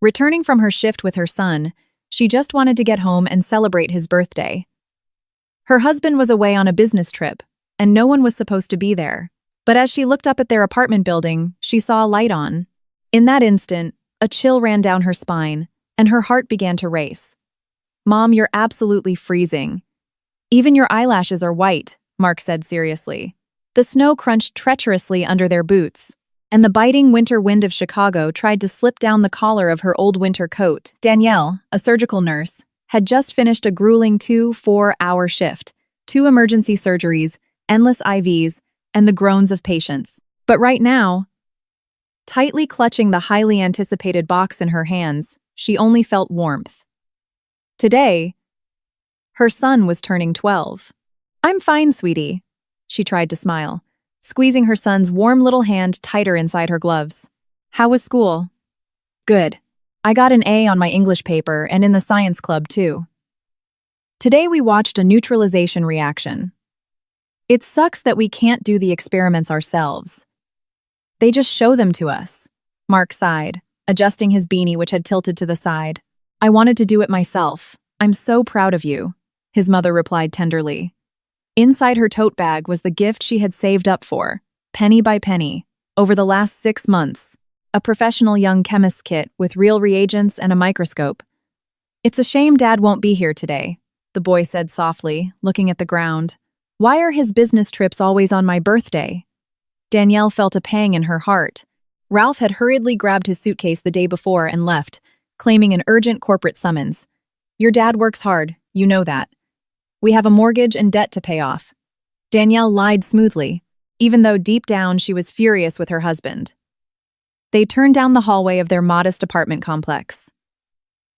Returning from her shift with her son, she just wanted to get home and celebrate his birthday. Her husband was away on a business trip, and no one was supposed to be there. But as she looked up at their apartment building, she saw a light on. In that instant, a chill ran down her spine, and her heart began to race. "Mom, you're absolutely freezing. Even your eyelashes are white," Mark said seriously. The snow crunched treacherously under their boots, and the biting winter wind of Chicago tried to slip down the collar of her old winter coat. Danielle, a surgical nurse, had just finished a grueling 2-4-hour shift, 2 emergency surgeries, endless IVs, and the groans of patients. But right now, tightly clutching the highly anticipated box in her hands, she only felt warmth. Today, her son was turning 12. "I'm fine, sweetie," she tried to smile, squeezing her son's warm little hand tighter inside her gloves. "How was school?" "Good. I got an A on my English paper and in the science club, too." Today we watched a neutralization reaction. It sucks that we can't do the experiments ourselves. They just show them to us. Mark sighed, adjusting his beanie which had tilted to the side. "I wanted to do it myself. I'm so proud of you," his mother replied tenderly. Inside her tote bag was the gift she had saved up for, penny by penny, over the last 6 months. A professional young chemist's kit with real reagents and a microscope. "It's a shame Dad won't be here today," the boy said softly, looking at the ground. "Why are his business trips always on my birthday?" Danielle felt a pang in her heart. Ralph had hurriedly grabbed his suitcase the day before and left, claiming an urgent corporate summons. "Your dad works hard, you know that. We have a mortgage and debt to pay off." Danielle lied smoothly, even though deep down she was furious with her husband. They turned down the hallway of their modest apartment complex.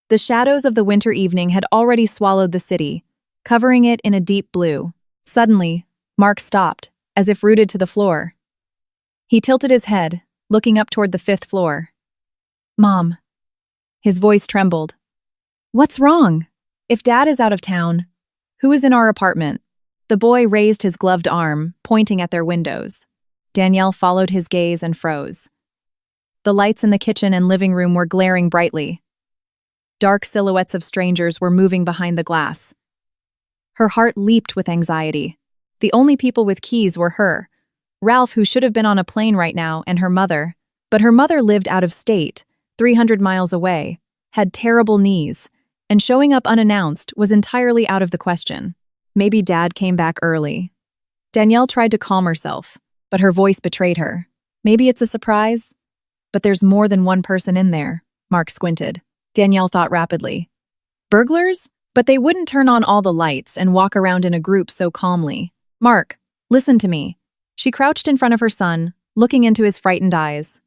The shadows of the winter evening had already swallowed the city, covering it in a deep blue. Suddenly, Mark stopped, as if rooted to the floor. He tilted his head, looking up toward the 5th floor. "Mom." His voice trembled. "What's wrong? If Dad is out of town, who is in our apartment?" The boy raised his gloved arm, pointing at their windows. Danielle followed his gaze and froze. The lights in the kitchen and living room were glaring brightly. Dark silhouettes of strangers were moving behind the glass. Her heart leaped with anxiety. The only people with keys were her, Ralph, who should have been on a plane right now, and her mother. But her mother lived out of state, 300 miles away, had terrible knees, and showing up unannounced was entirely out of the question. Maybe Dad came back early. Danielle tried to calm herself, but her voice betrayed her. "Maybe it's a surprise? But there's more than one person in there." Mark squinted. Danielle thought rapidly. "Burglars? But they wouldn't turn on all the lights and walk around in a group so calmly." "Mark, listen to me." She crouched in front of her son, looking into his frightened eyes.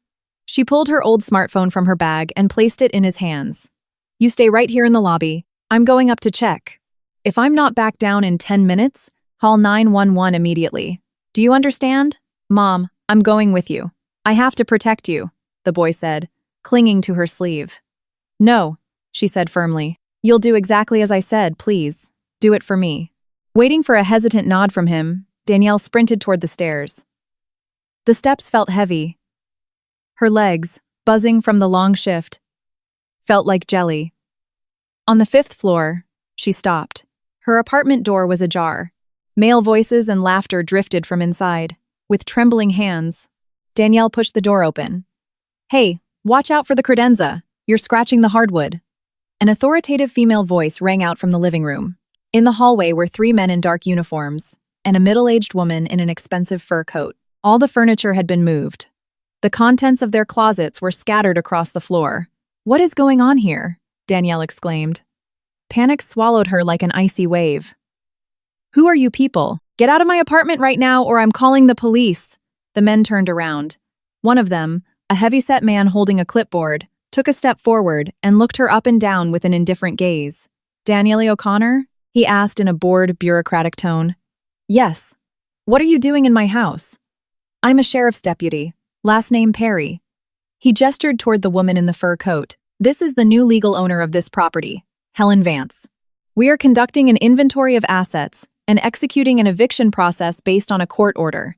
She pulled her old smartphone from her bag and placed it in his hands. "You stay right here in the lobby. I'm going up to check. If I'm not back down in 10 minutes, call 911 immediately. Do you understand?" "Mom, I'm going with you. I have to protect you," the boy said, clinging to her sleeve. "No," she said firmly. "You'll do exactly as I said, please. Do it for me." Waiting for a hesitant nod from him, Danielle sprinted toward the stairs. The steps felt heavy. Her legs, buzzing from the long shift, felt like jelly. On the 5th floor, she stopped. Her apartment door was ajar. Male voices and laughter drifted from inside. With trembling hands, Danielle pushed the door open. "Hey, watch out for the credenza. You're scratching the hardwood." An authoritative female voice rang out from the living room. In the hallway were 3 men in dark uniforms, and a middle-aged woman in an expensive fur coat. All the furniture had been moved. The contents of their closets were scattered across the floor. "What is going on here?" Danielle exclaimed. Panic swallowed her like an icy wave. "Who are you people? Get out of my apartment right now or I'm calling the police." The men turned around. One of them, a heavy-set man holding a clipboard, took a step forward and looked her up and down with an indifferent gaze. "Danielle O'Connor?" he asked in a bored, bureaucratic tone. "Yes. What are you doing in my house?" "I'm a sheriff's deputy. Last name Perry." He gestured toward the woman in the fur coat. "This is the new legal owner of this property, Helen Vance. We are conducting an inventory of assets and executing an eviction process based on a court order."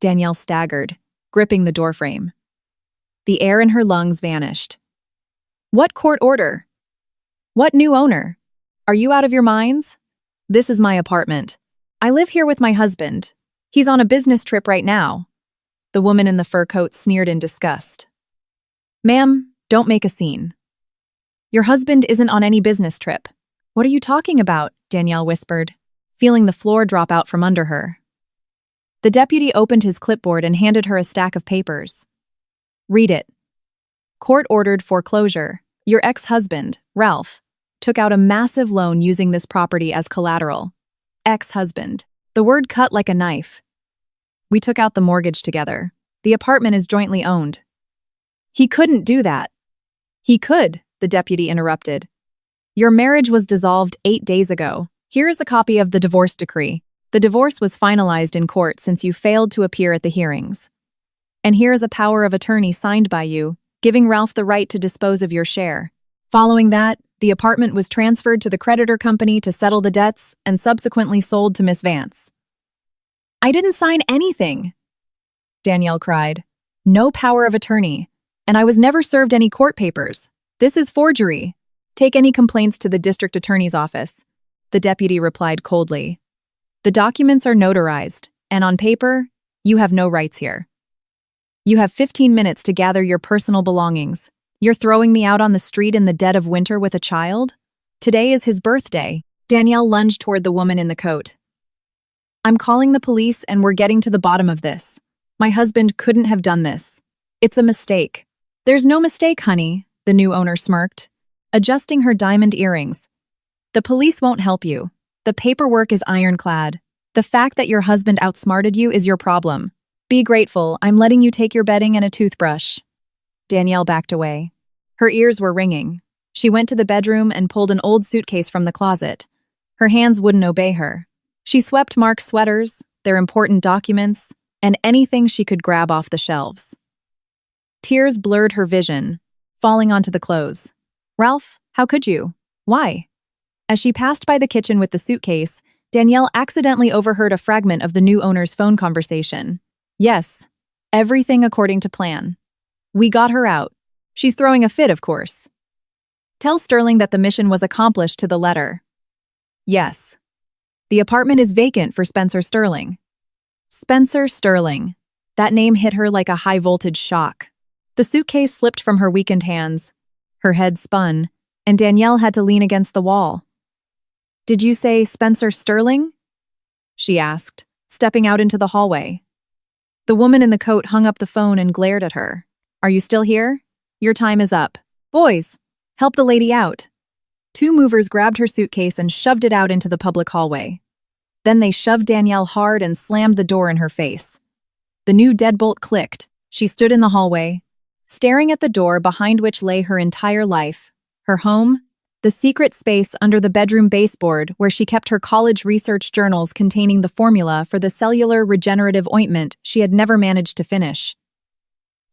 Danielle staggered, gripping the doorframe. The air in her lungs vanished. What court order? What new owner? Are you out of your minds? This is my apartment. I live here with my husband. He's on a business trip right now. The woman in the fur coat sneered in disgust. Ma'am, don't make a scene. Your husband isn't on any business trip. What are you talking about? Danielle whispered, feeling the floor drop out from under her. The deputy opened his clipboard and handed her a stack of papers. Read it. Court-ordered foreclosure. Your ex-husband, Ralph, took out a massive loan using this property as collateral. Ex-husband. The word cut like a knife. We took out the mortgage together. The apartment is jointly owned. He couldn't do that. He could, the deputy interrupted. Your marriage was dissolved 8 days ago. Here is a copy of the divorce decree. The divorce was finalized in court since you failed to appear at the hearings. And here is a power of attorney signed by you, giving Ralph the right to dispose of your share. Following that, the apartment was transferred to the creditor company to settle the debts and subsequently sold to Miss Vance. I didn't sign anything, Danielle cried. No power of attorney, and I was never served any court papers. This is forgery. Take any complaints to the district attorney's office, the deputy replied coldly. The documents are notarized, and on paper, you have no rights here. You have 15 minutes to gather your personal belongings. You're throwing me out on the street in the dead of winter with a child? Today is his birthday. Danielle lunged toward the woman in the coat. I'm calling the police and we're getting to the bottom of this. My husband couldn't have done this. It's a mistake. There's no mistake, honey, the new owner smirked, adjusting her diamond earrings. The police won't help you. The paperwork is ironclad. The fact that your husband outsmarted you is your problem. Be grateful, I'm letting you take your bedding and a toothbrush. Danielle backed away. Her ears were ringing. She went to the bedroom and pulled an old suitcase from the closet. Her hands wouldn't obey her. She swept Mark's sweaters, their important documents, and anything she could grab off the shelves. Tears blurred her vision, falling onto the clothes. Ralph, how could you? Why? As she passed by the kitchen with the suitcase, Danielle accidentally overheard a fragment of the new owner's phone conversation. Yes, everything according to plan. We got her out. She's throwing a fit, of course. Tell Sterling that the mission was accomplished to the letter. Yes. The apartment is vacant for Spencer Sterling. Spencer Sterling. That name hit her like a high-voltage shock. The suitcase slipped from her weakened hands. Her head spun, and Danielle had to lean against the wall. Did you say Spencer Sterling? She asked, stepping out into the hallway. The woman in the coat hung up the phone and glared at her. Are you still here? Your time is up. Boys, help the lady out. Two movers grabbed her suitcase and shoved it out into the public hallway. Then they shoved Danielle hard and slammed the door in her face. The new deadbolt clicked. She stood in the hallway, staring at the door behind which lay her entire life, her home, the secret space under the bedroom baseboard where she kept her college research journals containing the formula for the cellular regenerative ointment she had never managed to finish.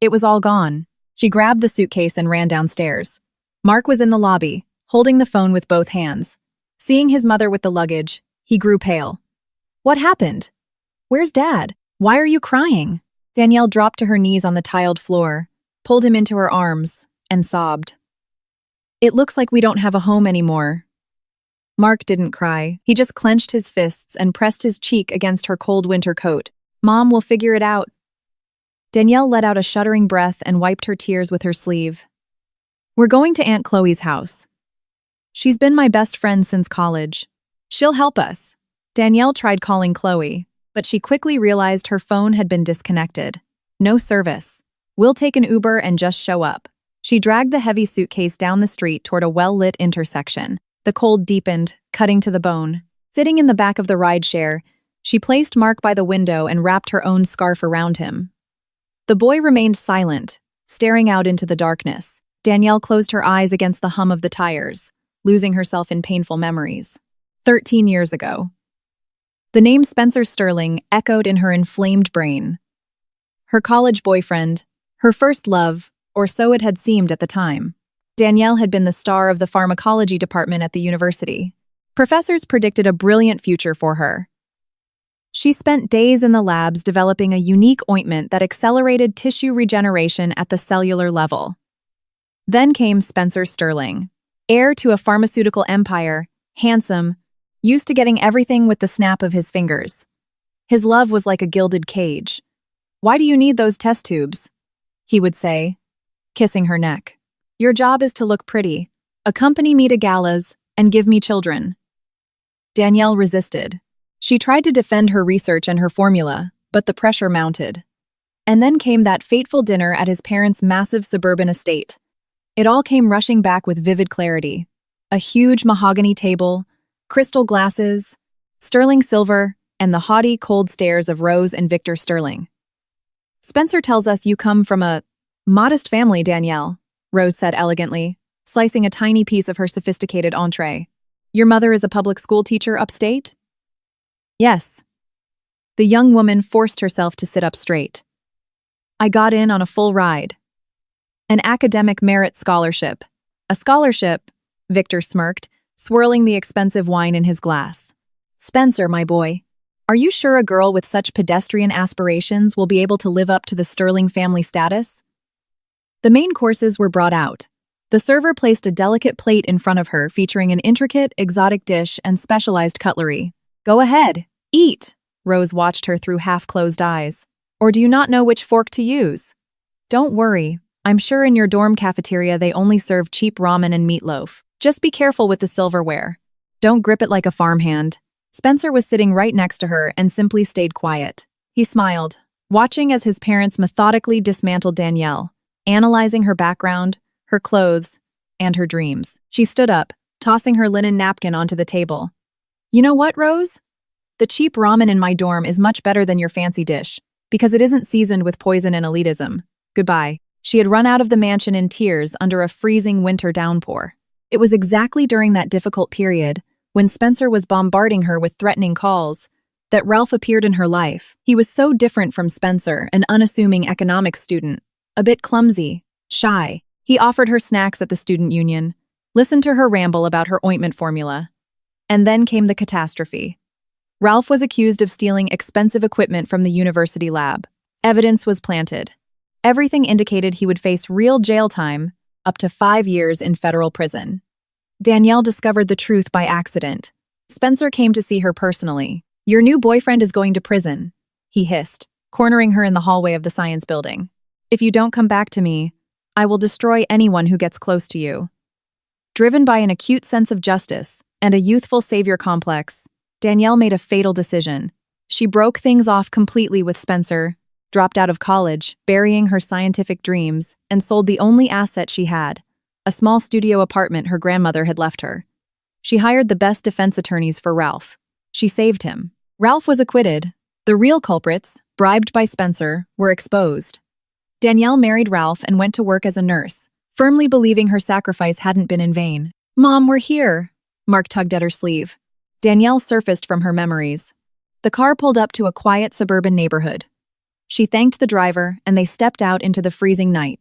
It was all gone. She grabbed the suitcase and ran downstairs. Mark was in the lobby, holding the phone with both hands. Seeing his mother with the luggage, he grew pale. What happened? Where's Dad? Why are you crying? Danielle dropped to her knees on the tiled floor, pulled him into her arms, and sobbed. It looks like we don't have a home anymore. Mark didn't cry. He just clenched his fists and pressed his cheek against her cold winter coat. Mom will figure it out. Danielle let out a shuddering breath and wiped her tears with her sleeve. We're going to Aunt Chloe's house. She's been my best friend since college. She'll help us. Danielle tried calling Chloe, but she quickly realized her phone had been disconnected. No service. We'll take an Uber and just show up. She dragged the heavy suitcase down the street toward a well-lit intersection. The cold deepened, cutting to the bone. Sitting in the back of the rideshare, she placed Mark by the window and wrapped her own scarf around him. The boy remained silent, staring out into the darkness. Danielle closed her eyes against the hum of the tires, losing herself in painful memories. 13 years ago. The name Spencer Sterling echoed in her inflamed brain. Her college boyfriend, her first love, or so it had seemed at the time. Danielle had been the star of the pharmacology department at the university. Professors predicted a brilliant future for her. She spent days in the labs developing a unique ointment that accelerated tissue regeneration at the cellular level. Then came Spencer Sterling, heir to a pharmaceutical empire, handsome, used to getting everything with the snap of his fingers. His love was like a gilded cage. "Why do you need those test tubes?" he would say, kissing her neck. "Your job is to look pretty, accompany me to galas, and give me children." Danielle resisted. She tried to defend her research and her formula, but the pressure mounted. And then came that fateful dinner at his parents' massive suburban estate. It all came rushing back with vivid clarity. A huge mahogany table, crystal glasses, sterling silver, and the haughty, cold stares of Rose and Victor Sterling. "Spencer tells us you come from a modest family, Danielle," Rose said elegantly, slicing a tiny piece of her sophisticated entree. "Your mother is a public school teacher upstate?" "Yes." The young woman forced herself to sit up straight. "I got in on a full ride. An academic merit scholarship." "A scholarship," Victor smirked, swirling the expensive wine in his glass. "Spencer, my boy, are you sure a girl with such pedestrian aspirations will be able to live up to the Sterling family status?" The main courses were brought out. The server placed a delicate plate in front of her featuring an intricate, exotic dish and specialized cutlery. "Go ahead, eat," Rose watched her through half-closed eyes. "Or do you not know which fork to use?" "Don't worry, I'm sure in your dorm cafeteria they only serve cheap ramen and meatloaf. Just be careful with the silverware. Don't grip it like a farmhand." Spencer was sitting right next to her and simply stayed quiet. He smiled, watching as his parents methodically dismantled Danielle, analyzing her background, her clothes, and her dreams. She stood up, tossing her linen napkin onto the table. "You know what, Rose? The cheap ramen in my dorm is much better than your fancy dish, because it isn't seasoned with poison and elitism. Goodbye." She had run out of the mansion in tears under a freezing winter downpour. It was exactly during that difficult period, when Spencer was bombarding her with threatening calls, that Ralph appeared in her life. He was so different from Spencer, an unassuming economics student, a bit clumsy, shy. He offered her snacks at the student union, listened to her ramble about her ointment formula. And then came the catastrophe. Ralph was accused of stealing expensive equipment from the university lab. Evidence was planted. Everything indicated he would face real jail time, up to 5 years in federal prison. Danielle discovered the truth by accident. Spencer came to see her personally. "Your new boyfriend is going to prison," he hissed, cornering her in the hallway of the science building. "If you don't come back to me, I will destroy anyone who gets close to you." Driven by an acute sense of justice and a youthful savior complex, Danielle made a fatal decision. She broke things off completely with Spencer, dropped out of college, burying her scientific dreams, and sold the only asset she had, a small studio apartment her grandmother had left her. She hired the best defense attorneys for Ralph. She saved him. Ralph was acquitted. The real culprits, bribed by Spencer, were exposed. Danielle married Ralph and went to work as a nurse, firmly believing her sacrifice hadn't been in vain. "Mom, we're here." Mark tugged at her sleeve. Danielle surfaced from her memories. The car pulled up to a quiet suburban neighborhood. She thanked the driver, and they stepped out into the freezing night.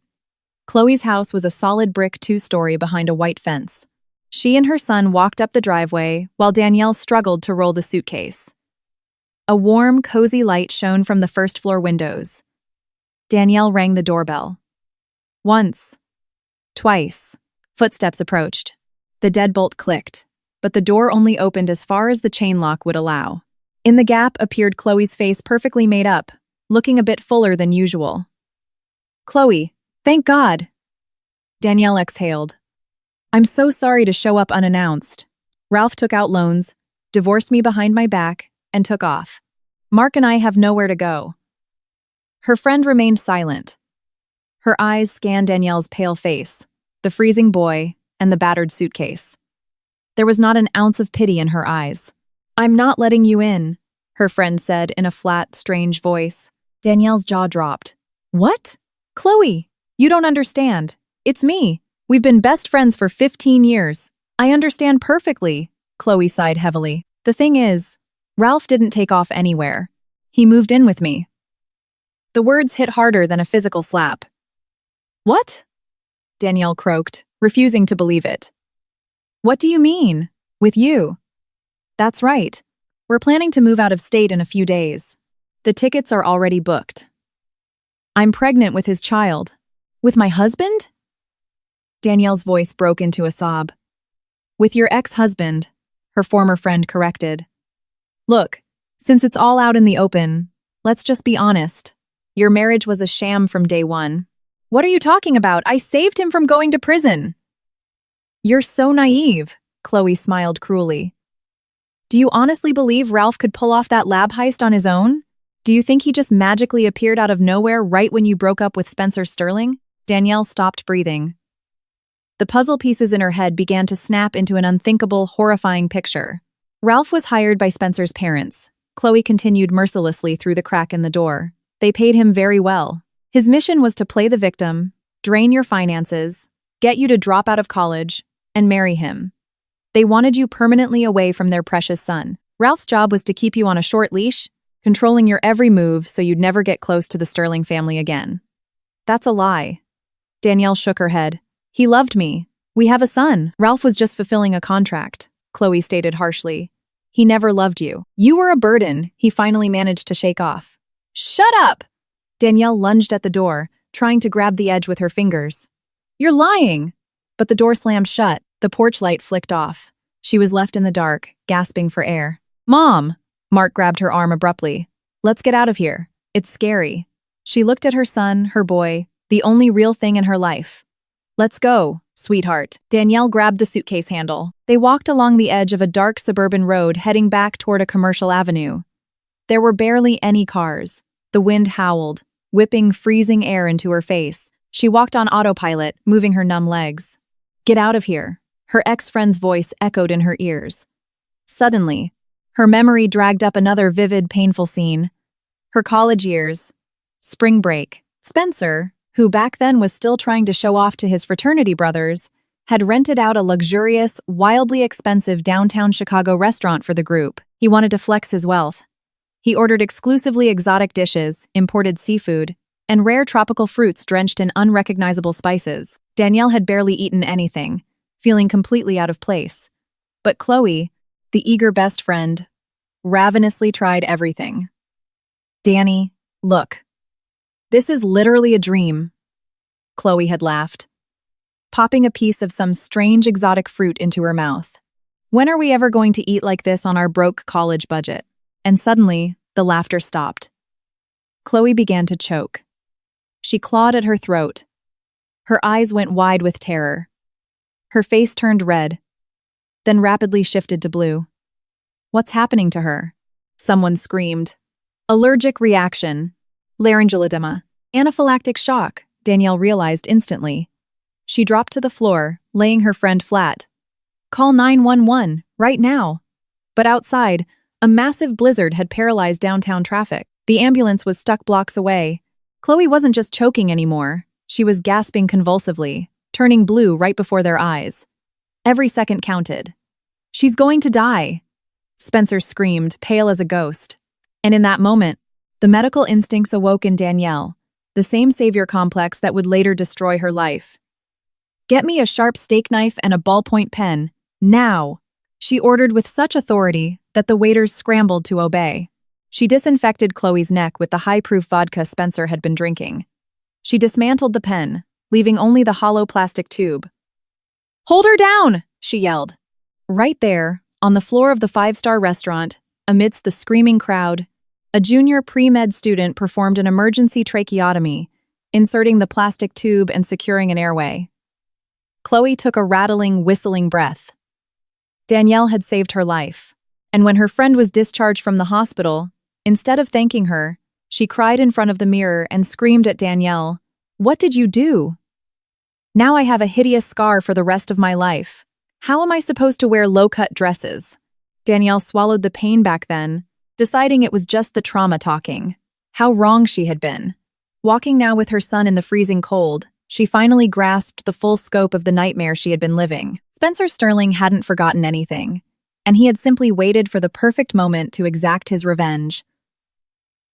Chloe's house was a solid brick 2-story behind a white fence. She and her son walked up the driveway, while Danielle struggled to roll the suitcase. A warm, cozy light shone from the first-floor windows. Danielle rang the doorbell. Once. Twice. Footsteps approached. The deadbolt clicked, but the door only opened as far as the chain lock would allow. In the gap appeared Chloe's face, perfectly made up, looking a bit fuller than usual. "Chloe, thank God." Danielle exhaled. "I'm so sorry to show up unannounced. Ralph took out loans, divorced me behind my back, and took off. Mark and I have nowhere to go." Her friend remained silent. Her eyes scanned Danielle's pale face, the freezing boy, and the battered suitcase. There was not an ounce of pity in her eyes. "I'm not letting you in," her friend said in a flat, strange voice. Danielle's jaw dropped. "What? Chloe, you don't understand. It's me. We've been best friends for 15 years. I understand perfectly," Chloe sighed heavily. "The thing is, Ralph didn't take off anywhere. He moved in with me." The words hit harder than a physical slap. "What?" Danielle croaked, refusing to believe it. "What do you mean? With you?" "That's right. We're planning to move out of state in a few days. The tickets are already booked. I'm pregnant with his child." "With my husband?" Danielle's voice broke into a sob. With your ex-husband, her former friend corrected. Look, since it's all out in the open, let's just be honest. Your marriage was a sham from day one. What are you talking about? I saved him from going to prison. You're so naive, Chloe smiled cruelly. Do you honestly believe Ralph could pull off that lab heist on his own? Do you think he just magically appeared out of nowhere right when you broke up with Spencer Sterling? Danielle stopped breathing. The puzzle pieces in her head began to snap into an unthinkable, horrifying picture. Ralph was hired by Spencer's parents. Chloe continued mercilessly through the crack in the door. They paid him very well. His mission was to play the victim, drain your finances, get you to drop out of college, and marry him. They wanted you permanently away from their precious son. Ralph's job was to keep you on a short leash, controlling your every move so you'd never get close to the Sterling family again. That's a lie. Danielle shook her head. He loved me. We have a son. Ralph was just fulfilling a contract, Chloe stated harshly. He never loved you. You were a burden, he finally managed to shake off. Shut up! Danielle lunged at the door, trying to grab the edge with her fingers. You're lying! But the door slammed shut. The porch light flicked off. She was left in the dark, gasping for air. Mom! Mark grabbed her arm abruptly. Let's get out of here. It's scary. She looked at her son, her boy, the only real thing in her life. Let's go, sweetheart. Danielle grabbed the suitcase handle. They walked along the edge of a dark suburban road heading back toward a commercial avenue. There were barely any cars. The wind howled, whipping freezing air into her face. She walked on autopilot, moving her numb legs. Get out of here. Her ex-friend's voice echoed in her ears. Suddenly, her memory dragged up another vivid, painful scene. Her college years. Spring break. Spencer, who back then was still trying to show off to his fraternity brothers, had rented out a luxurious, wildly expensive downtown Chicago restaurant for the group. He wanted to flex his wealth. He ordered exclusively exotic dishes, imported seafood, and rare tropical fruits drenched in unrecognizable spices. Danielle had barely eaten anything, feeling completely out of place. But Chloe, the eager best friend, ravenously tried everything. Danny, look. This is literally a dream. Chloe had laughed, popping a piece of some strange exotic fruit into her mouth. When are we ever going to eat like this on our broke college budget? And suddenly, the laughter stopped. Chloe began to choke. She clawed at her throat. Her eyes went wide with terror. Her face turned red, then rapidly shifted to blue. What's happening to her? Someone screamed. Allergic reaction. Laryngeal edema. Anaphylactic shock, Danielle realized instantly. She dropped to the floor, laying her friend flat. Call 911, right now. But outside, a massive blizzard had paralyzed downtown traffic. The ambulance was stuck blocks away. Chloe wasn't just choking anymore. She was gasping convulsively, turning blue right before their eyes. Every second counted. She's going to die. Spencer screamed, pale as a ghost. And in that moment, the medical instincts awoke in Danielle, the same savior complex that would later destroy her life. Get me a sharp steak knife and a ballpoint pen, now, she ordered with such authority that the waiters scrambled to obey. She disinfected Chloe's neck with the high-proof vodka Spencer had been drinking. She dismantled the pen, leaving only the hollow plastic tube. Hold her down, she yelled. Right there, on the floor of the five-star restaurant, amidst the screaming crowd, a junior pre-med student performed an emergency tracheotomy, inserting the plastic tube and securing an airway. Chloe took a rattling, whistling breath. Danielle had saved her life, and when her friend was discharged from the hospital, instead of thanking her, she cried in front of the mirror and screamed at Danielle, "What did you do? Now I have a hideous scar for the rest of my life. How am I supposed to wear low-cut dresses?" Danielle swallowed the pain back then, deciding it was just the trauma talking. How wrong she had been. Walking now with her son in the freezing cold, she finally grasped the full scope of the nightmare she had been living. Spencer Sterling hadn't forgotten anything, and he had simply waited for the perfect moment to exact his revenge.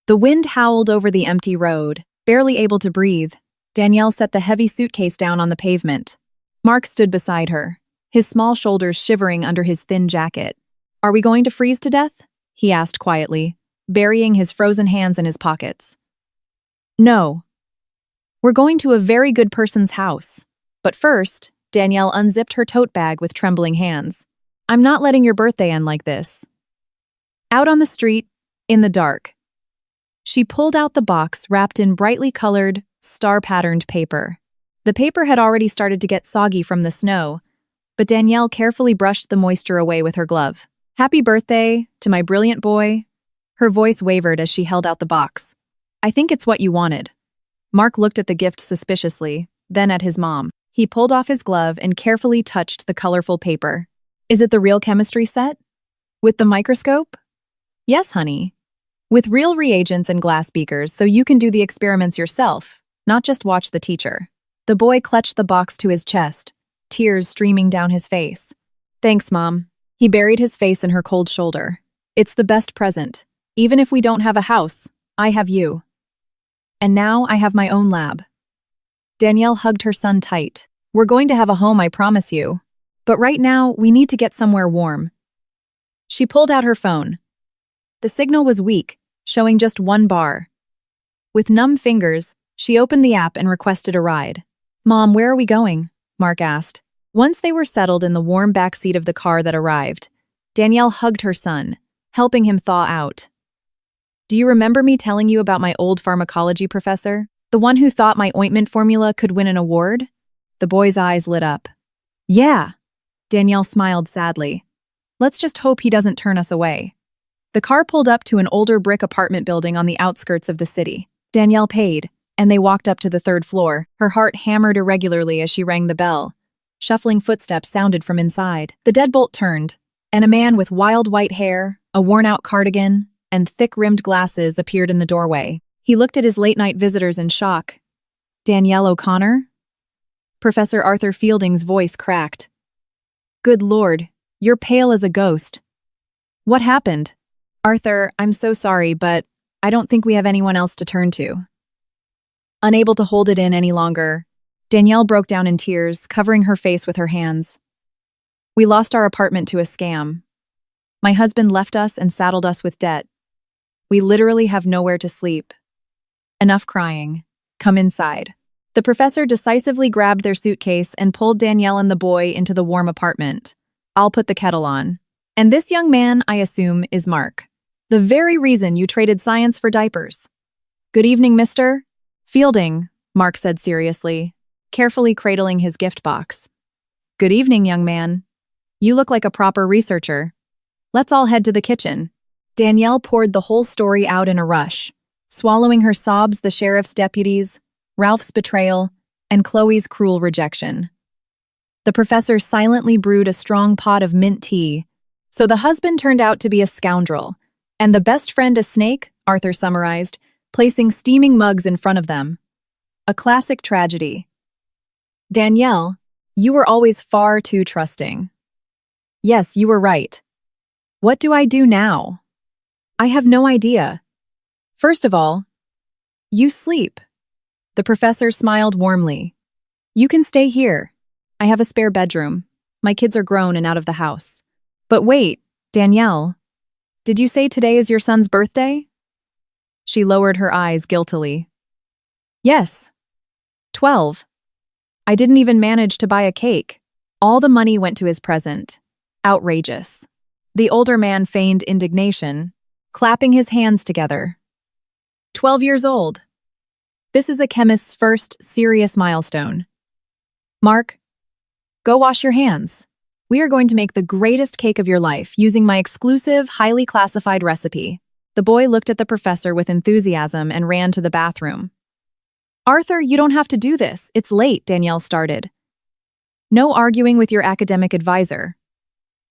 The wind howled over the empty road. Barely able to breathe, Danielle set the heavy suitcase down on the pavement. Mark stood beside her, his small shoulders shivering under his thin jacket. "Are we going to freeze to death?" he asked quietly, burying his frozen hands in his pockets. "No. We're going to a very good person's house. But first," Danielle unzipped her tote bag with trembling hands. I'm not letting your birthday end like this. Out on the street, in the dark. She pulled out the box wrapped in brightly colored, star-patterned paper. The paper had already started to get soggy from the snow, but Danielle carefully brushed the moisture away with her glove. Happy birthday to my brilliant boy. Her voice wavered as she held out the box. I think it's what you wanted. Mark looked at the gift suspiciously, then at his mom. He pulled off his glove and carefully touched the colorful paper. Is it the real chemistry set? With the microscope? Yes, honey. With real reagents and glass beakers so you can do the experiments yourself, not just watch the teacher. The boy clutched the box to his chest, tears streaming down his face. Thanks, Mom. He buried his face in her cold shoulder. It's the best present. Even if we don't have a house, I have you. And now I have my own lab. Danielle hugged her son tight. We're going to have a home, I promise you. But right now, we need to get somewhere warm. She pulled out her phone. The signal was weak, showing just 1 bar. With numb fingers, she opened the app and requested a ride. Mom, where are we going? Mark asked. Once they were settled in the warm back seat of the car that arrived, Danielle hugged her son, helping him thaw out. Do you remember me telling you about my old pharmacology professor? The one who thought my ointment formula could win an award? The boy's eyes lit up. Yeah. Danielle smiled sadly. Let's just hope he doesn't turn us away. The car pulled up to an older brick apartment building on the outskirts of the city. Danielle paid, and they walked up to the 3rd floor. Her heart hammered irregularly as she rang the bell. Shuffling footsteps sounded from inside. The deadbolt turned, and a man with wild white hair, a worn-out cardigan, and thick-rimmed glasses appeared in the doorway. He looked at his late-night visitors in shock. Danielle O'Connor? Professor Arthur Fielding's voice cracked. Good Lord, you're pale as a ghost. What happened? Arthur, I'm so sorry, but I don't think we have anyone else to turn to. Unable to hold it in any longer, Danielle broke down in tears, covering her face with her hands. We lost our apartment to a scam. My husband left us and saddled us with debt. We literally have nowhere to sleep. Enough crying. Come inside. The professor decisively grabbed their suitcase and pulled Danielle and the boy into the warm apartment. I'll put the kettle on. And this young man, I assume, is Mark. The very reason you traded science for diapers. Good evening, Mr. Fielding, Mark said seriously, carefully cradling his gift box. Good evening, young man. You look like a proper researcher. Let's all head to the kitchen. Danielle poured the whole story out in a rush, swallowing her sobs, the sheriff's deputies, Ralph's betrayal, and Chloe's cruel rejection. The professor silently brewed a strong pot of mint tea, so the husband turned out to be a scoundrel, and the best friend a snake, Arthur summarized, placing steaming mugs in front of them. A classic tragedy. Danielle, you were always far too trusting. Yes, you were right. What do I do now? I have no idea. First of all, you sleep. The professor smiled warmly. You can stay here. I have a spare bedroom. My kids are grown and out of the house. But wait, Danielle, did you say today is your son's birthday? She lowered her eyes guiltily. Yes. 12. I didn't even manage to buy a cake. All the money went to his present. Outrageous. The older man feigned indignation, clapping his hands together. 12 years old. This is a chemist's first serious milestone. Mark, go wash your hands. We are going to make the greatest cake of your life using my exclusive, highly classified recipe. The boy looked at the professor with enthusiasm and ran to the bathroom. Arthur, you don't have to do this. It's late, Danielle started. No arguing with your academic advisor.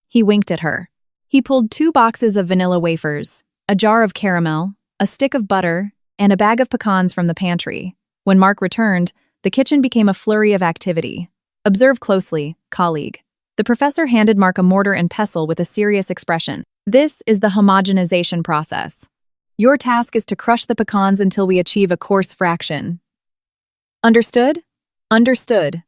He winked at her. He pulled 2 boxes of vanilla wafers, a jar of caramel, a stick of butter, and a bag of pecans from the pantry. When Mark returned, the kitchen became a flurry of activity. Observe closely, colleague. The professor handed Mark a mortar and pestle with a serious expression. This is the homogenization process. Your task is to crush the pecans until we achieve a coarse fraction. Understood? Understood.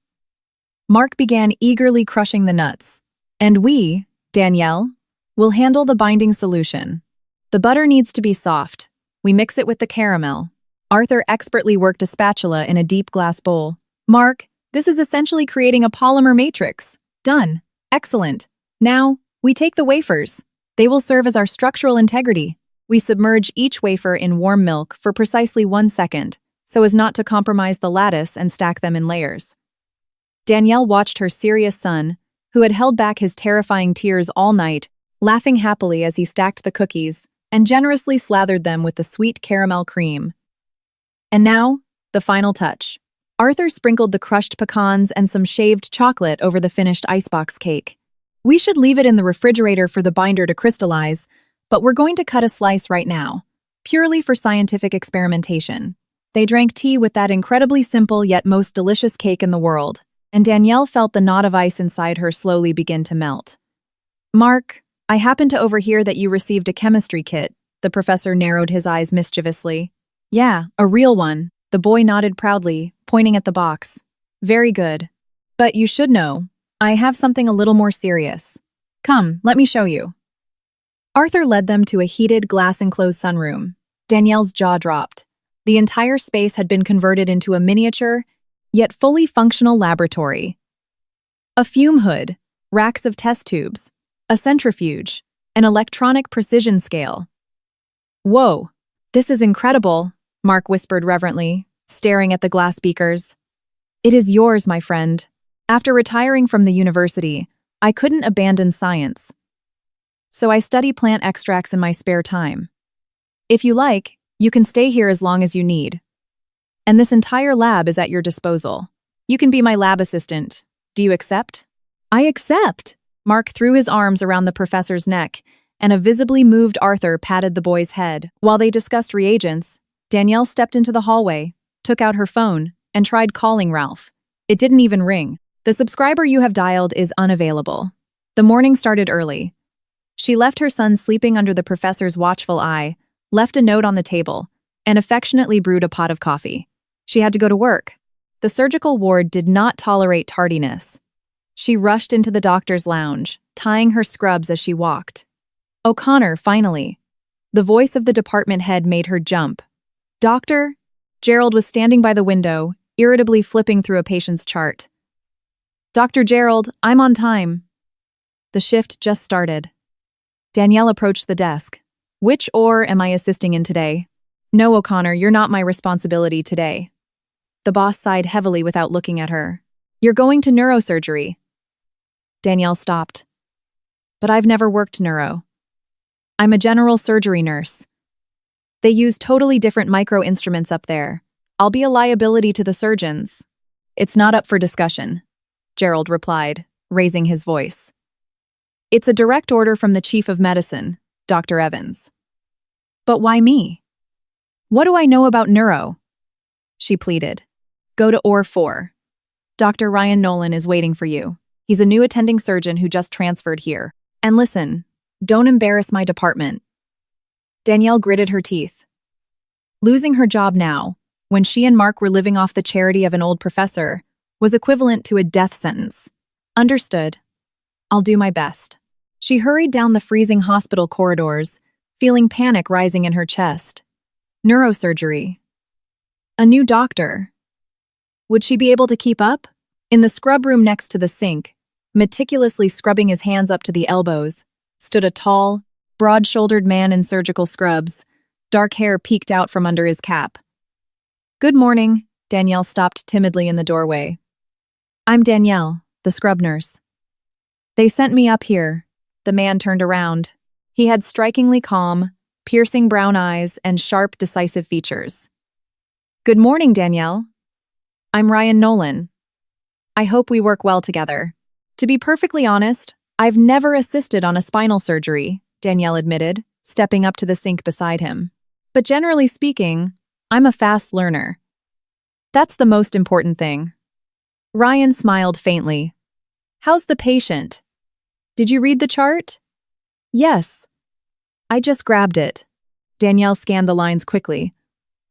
Mark began eagerly crushing the nuts. And we, Danielle, will handle the binding solution. The butter needs to be soft. We mix it with the caramel. Arthur expertly worked a spatula in a deep glass bowl. Mark, This is essentially creating a polymer matrix. Done. Excellent. Now, we take the wafers. They will serve as our structural integrity. We submerge each wafer in warm milk for precisely 1 second, so as not to compromise the lattice and stack them in layers. Danielle watched her serious son, who had held back his terrifying tears all night, laughing happily as he stacked the cookies and generously slathered them with the sweet caramel cream. And now, the final touch. Arthur sprinkled the crushed pecans and some shaved chocolate over the finished icebox cake. We should leave it in the refrigerator for the binder to crystallize, but we're going to cut a slice right now, purely for scientific experimentation. They drank tea with that incredibly simple yet most delicious cake in the world, and Danielle felt the knot of ice inside her slowly begin to melt. Mark, I happened to overhear that you received a chemistry kit. The professor narrowed his eyes mischievously. Yeah, a real one. The boy nodded proudly, pointing at the box. Very good. But you should know, I have something a little more serious. Come, let me show you. Arthur led them to a heated, glass-enclosed sunroom. Danielle's jaw dropped. The entire space had been converted into a miniature, yet fully functional laboratory. A fume hood, racks of test tubes, a centrifuge, an electronic precision scale. Whoa, this is incredible, Mark whispered reverently, staring at the glass beakers. It is yours, my friend. After retiring from the university, I couldn't abandon science. So I study plant extracts in my spare time. If you like, you can stay here as long as you need. And this entire lab is at your disposal. You can be my lab assistant. Do you accept? I accept! Mark threw his arms around the professor's neck, and a visibly moved Arthur patted the boy's head. While they discussed reagents, Danielle stepped into the hallway, took out her phone, and tried calling Ralph. It didn't even ring. The subscriber you have dialed is unavailable. The morning started early. She left her son sleeping under the professor's watchful eye, left a note on the table, and affectionately brewed a pot of coffee. She had to go to work. The surgical ward did not tolerate tardiness. She rushed into the doctor's lounge, tying her scrubs as she walked. O'Connor, finally. The voice of the department head made her jump. Doctor? Gerald was standing by the window, irritably flipping through a patient's chart. Dr. Gerald, I'm on time. The shift just started. Danielle approached the desk. Which OR am I assisting in today? No, O'Connor, you're not my responsibility today. The boss sighed heavily without looking at her. You're going to neurosurgery. Danielle stopped. But I've never worked neuro. I'm a general surgery nurse. They use totally different micro-instruments up there. I'll be a liability to the surgeons. It's not up for discussion, Gerald replied, raising his voice. It's a direct order from the chief of medicine, Dr. Evans. But why me? What do I know about neuro? She pleaded. Go to OR 4. Dr. Ryan Nolan is waiting for you. He's a new attending surgeon who just transferred here. And listen, don't embarrass my department. Danielle gritted her teeth. Losing her job now, when she and Mark were living off the charity of an old professor, was equivalent to a death sentence. Understood. I'll do my best. She hurried down the freezing hospital corridors, feeling panic rising in her chest. Neurosurgery. A new doctor. Would she be able to keep up? In the scrub room next to the sink, meticulously scrubbing his hands up to the elbows, stood a tall, broad-shouldered man in surgical scrubs, dark hair peeked out from under his cap. Good morning, Danielle stopped timidly in the doorway. I'm Danielle, the scrub nurse. They sent me up here. The man turned around. He had strikingly calm, piercing brown eyes and sharp, decisive features. Good morning, Danielle. I'm Ryan Nolan. I hope we work well together. To be perfectly honest, I've never assisted on a spinal surgery, Danielle admitted, stepping up to the sink beside him. But generally speaking, I'm a fast learner. That's the most important thing. Ryan smiled faintly. How's the patient? Did you read the chart? Yes. I just grabbed it. Danielle scanned the lines quickly.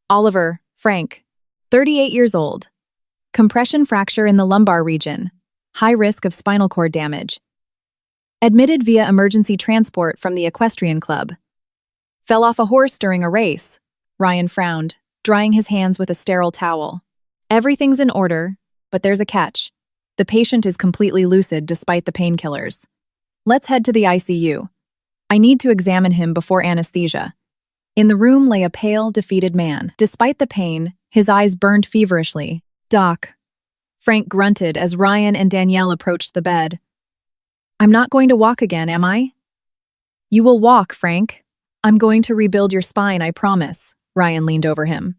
Oliver, Frank, 38 years old. Compression fracture in the lumbar region. High risk of spinal cord damage. Admitted via emergency transport from the equestrian club. Fell off a horse during a race. Ryan frowned, drying his hands with a sterile towel. Everything's in order, But there's a catch. The patient is completely lucid despite the painkillers. Let's head to the ICU. I need to examine him before anesthesia. In the room lay a pale, defeated man. Despite the pain, his eyes burned feverishly. Doc. Frank grunted as Ryan and Danielle approached the bed. I'm not going to walk again, am I? You will walk, Frank. I'm going to rebuild your spine, I promise. Ryan leaned over him.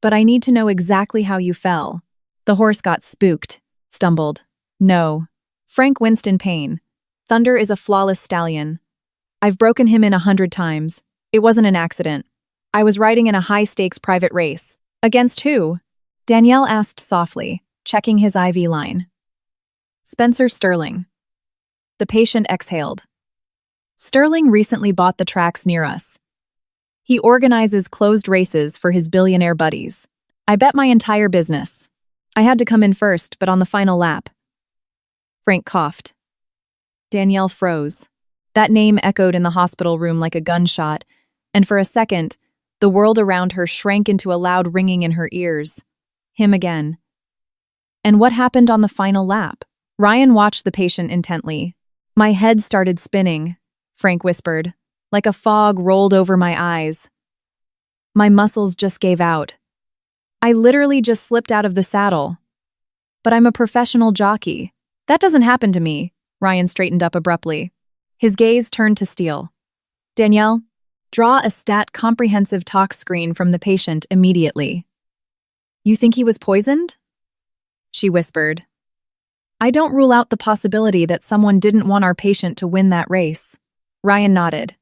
But I need to know exactly how you fell. The horse got spooked, stumbled. No. Frank winced in pain. Thunder is a flawless stallion. I've broken him in 100 times. It wasn't an accident. I was riding in a high-stakes private race. Against who? Danielle asked softly, checking his IV line. Spencer Sterling. The patient exhaled. Sterling recently bought the tracks near us. He organizes closed races for his billionaire buddies. I bet my entire business. I had to come in first, but on the final lap. Frank coughed. Danielle froze. That name echoed in the hospital room like a gunshot, and for a second, the world around her shrank into a loud ringing in her ears. Him again. And what happened on the final lap? Ryan watched the patient intently. My head started spinning, Frank whispered, like a fog rolled over my eyes. My muscles just gave out. I literally just slipped out of the saddle. But I'm a professional jockey. That doesn't happen to me. Ryan straightened up abruptly. His gaze turned to steel. Danielle, draw a stat comprehensive tox screen from the patient immediately. You think he was poisoned? She whispered. I don't rule out the possibility that someone didn't want our patient to win that race. Ryan nodded.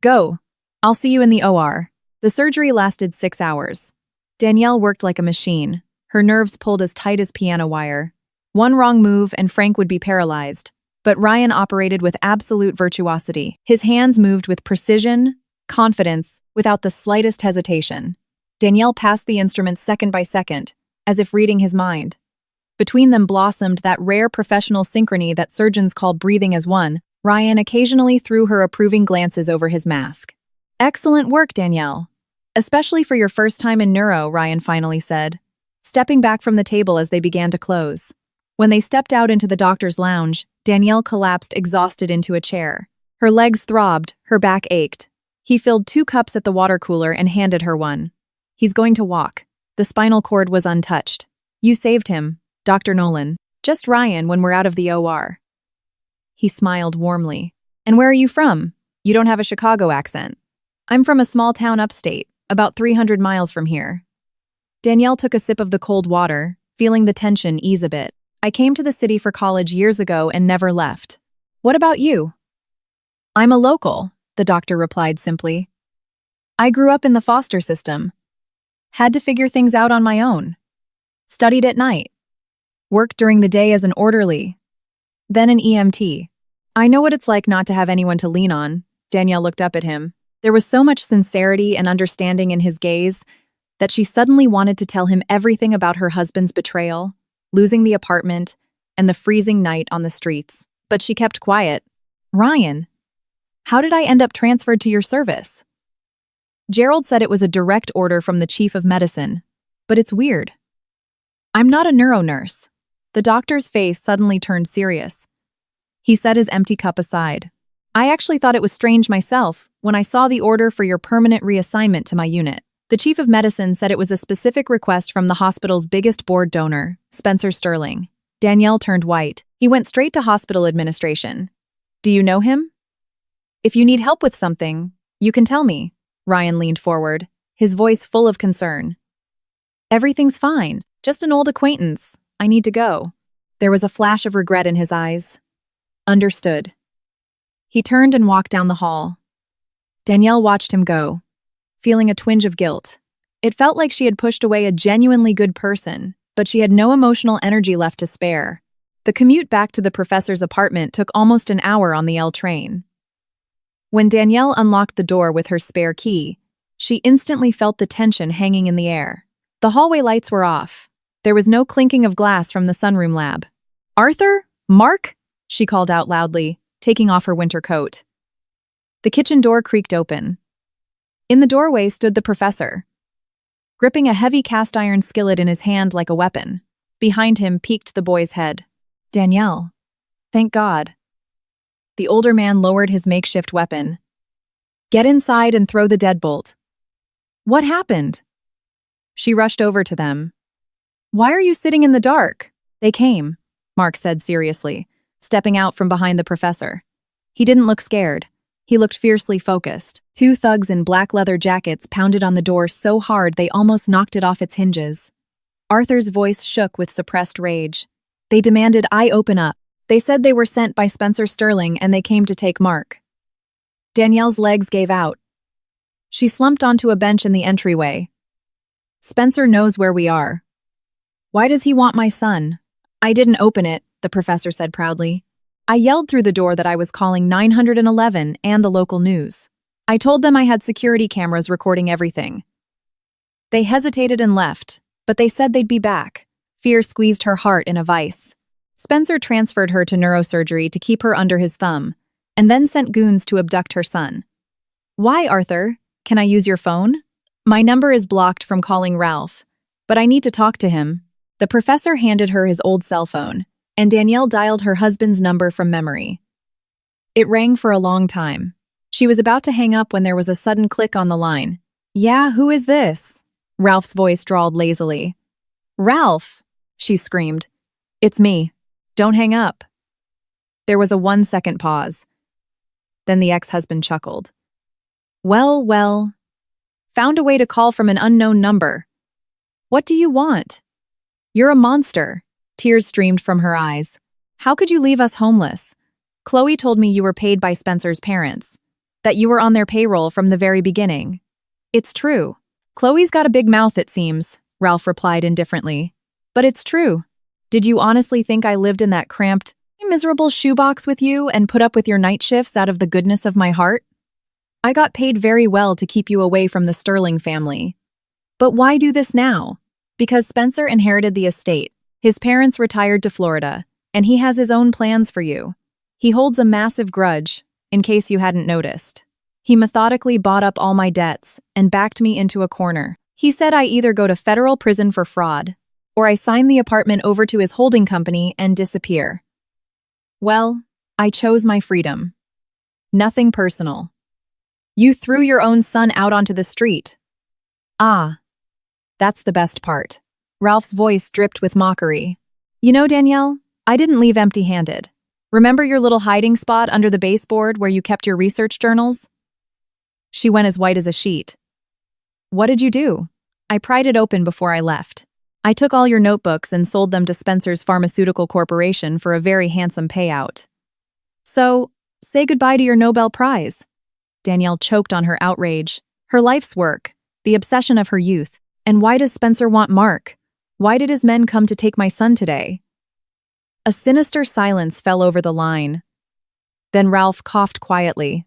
Go. I'll see you in the OR. The surgery lasted 6 hours. Danielle worked like a machine, her nerves pulled as tight as piano wire. One wrong move and Frank would be paralyzed. But Ryan operated with absolute virtuosity. His hands moved with precision, confidence, without the slightest hesitation. Danielle passed the instruments second by second, as if reading his mind. Between them blossomed that rare professional synchrony that surgeons call breathing as one. Ryan occasionally threw her approving glances over his mask. Excellent work, Danielle. Especially for your first time in neuro, Ryan finally said, stepping back from the table as they began to close. When they stepped out into the doctor's lounge, Danielle collapsed exhausted into a chair. Her legs throbbed, her back ached. He filled 2 cups at the water cooler and handed her one. He's going to walk. The spinal cord was untouched. You saved him, Dr. Nolan. Just Ryan when we're out of the OR. He smiled warmly. And where are you from? You don't have a Chicago accent. I'm from a small town upstate, about 300 miles from here. Danielle took a sip of the cold water, feeling the tension ease a bit. I came to the city for college years ago and never left. What about you? I'm a local, the doctor replied simply. I grew up in the foster system. Had to figure things out on my own. Studied at night. Worked during the day as an orderly. Then an EMT. I know what it's like not to have anyone to lean on. Danielle looked up at him. There was so much sincerity and understanding in his gaze that she suddenly wanted to tell him everything about her husband's betrayal, losing the apartment, and the freezing night on the streets. But she kept quiet. Ryan, how did I end up transferred to your service? Gerald said it was a direct order from the chief of medicine, but it's weird. I'm not a neuro nurse. The doctor's face suddenly turned serious. He set his empty cup aside. I actually thought it was strange myself when I saw the order for your permanent reassignment to my unit. The chief of medicine said it was a specific request from the hospital's biggest board donor, Spencer Sterling. Danielle turned white. He went straight to hospital administration. Do you know him? If you need help with something, you can tell me. Ryan leaned forward, his voice full of concern. Everything's fine. Just an old acquaintance. I need to go. There was a flash of regret in his eyes. Understood. He turned and walked down the hall. Danielle watched him go, feeling a twinge of guilt. It felt like she had pushed away a genuinely good person, but she had no emotional energy left to spare. The commute back to the professor's apartment took almost an hour on the L train. When Danielle unlocked the door with her spare key, she instantly felt the tension hanging in the air. The hallway lights were off. There was no clinking of glass from the sunroom lab. Arthur? Mark? She called out loudly, taking off her winter coat. The kitchen door creaked open. In the doorway stood the professor, gripping a heavy cast-iron skillet in his hand like a weapon. Behind him peeked the boy's head. Danielle. Thank God. The older man lowered his makeshift weapon. Get inside and throw the deadbolt. What happened? She rushed over to them. Why are you sitting in the dark? They came, Mark said seriously, stepping out from behind the professor. He didn't look scared. He looked fiercely focused. Two thugs in black leather jackets pounded on the door so hard they almost knocked it off its hinges. Arthur's voice shook with suppressed rage. They demanded I open up. They said they were sent by Spencer Sterling and they came to take Mark. Danielle's legs gave out. She slumped onto a bench in the entryway. Spencer knows where we are. Why does he want my son? I didn't open it, the professor said proudly. I yelled through the door that I was calling 911 and the local news. I told them I had security cameras recording everything. They hesitated and left, but they said they'd be back. Fear squeezed her heart in a vice. Spencer transferred her to neurosurgery to keep her under his thumb, and then sent goons to abduct her son. Why, Arthur? Can I use your phone? My number is blocked from calling Ralph, but I need to talk to him. The professor handed her his old cell phone, and Danielle dialed her husband's number from memory. It rang for a long time. She was about to hang up when there was a sudden click on the line. Yeah, who is this? Ralph's voice drawled lazily. Ralph, she screamed. It's me. Don't hang up. There was a 1-second pause. Then the ex-husband chuckled. Well. Found a way to call from an unknown number. What do you want? You're a monster. Tears streamed from her eyes. How could you leave us homeless? Chloe told me you were paid by Spencer's parents. That you were on their payroll from the very beginning. It's true. Chloe's got a big mouth, it seems, Ralph replied indifferently. But it's true. Did you honestly think I lived in that cramped, miserable shoebox with you and put up with your night shifts out of the goodness of my heart? I got paid very well to keep you away from the Sterling family. But why do this now? Because Spencer inherited the estate. His parents retired to Florida, and he has his own plans for you. He holds a massive grudge, in case you hadn't noticed. He methodically bought up all my debts and backed me into a corner. He said I either go to federal prison for fraud, or I sign the apartment over to his holding company and disappear. Well, I chose my freedom. Nothing personal. You threw your own son out onto the street. Ah, that's the best part. Ralph's voice dripped with mockery. You know, Danielle, I didn't leave empty-handed. Remember your little hiding spot under the baseboard where you kept your research journals? She went as white as a sheet. What did you do? I pried it open before I left. I took all your notebooks and sold them to Spencer's Pharmaceutical Corporation for a very handsome payout. So, say goodbye to your Nobel Prize. Danielle choked on her outrage. Her life's work, the obsession of her youth. And why does Spencer want Mark? Why did his men come to take my son today? A sinister silence fell over the line. Then Ralph coughed quietly.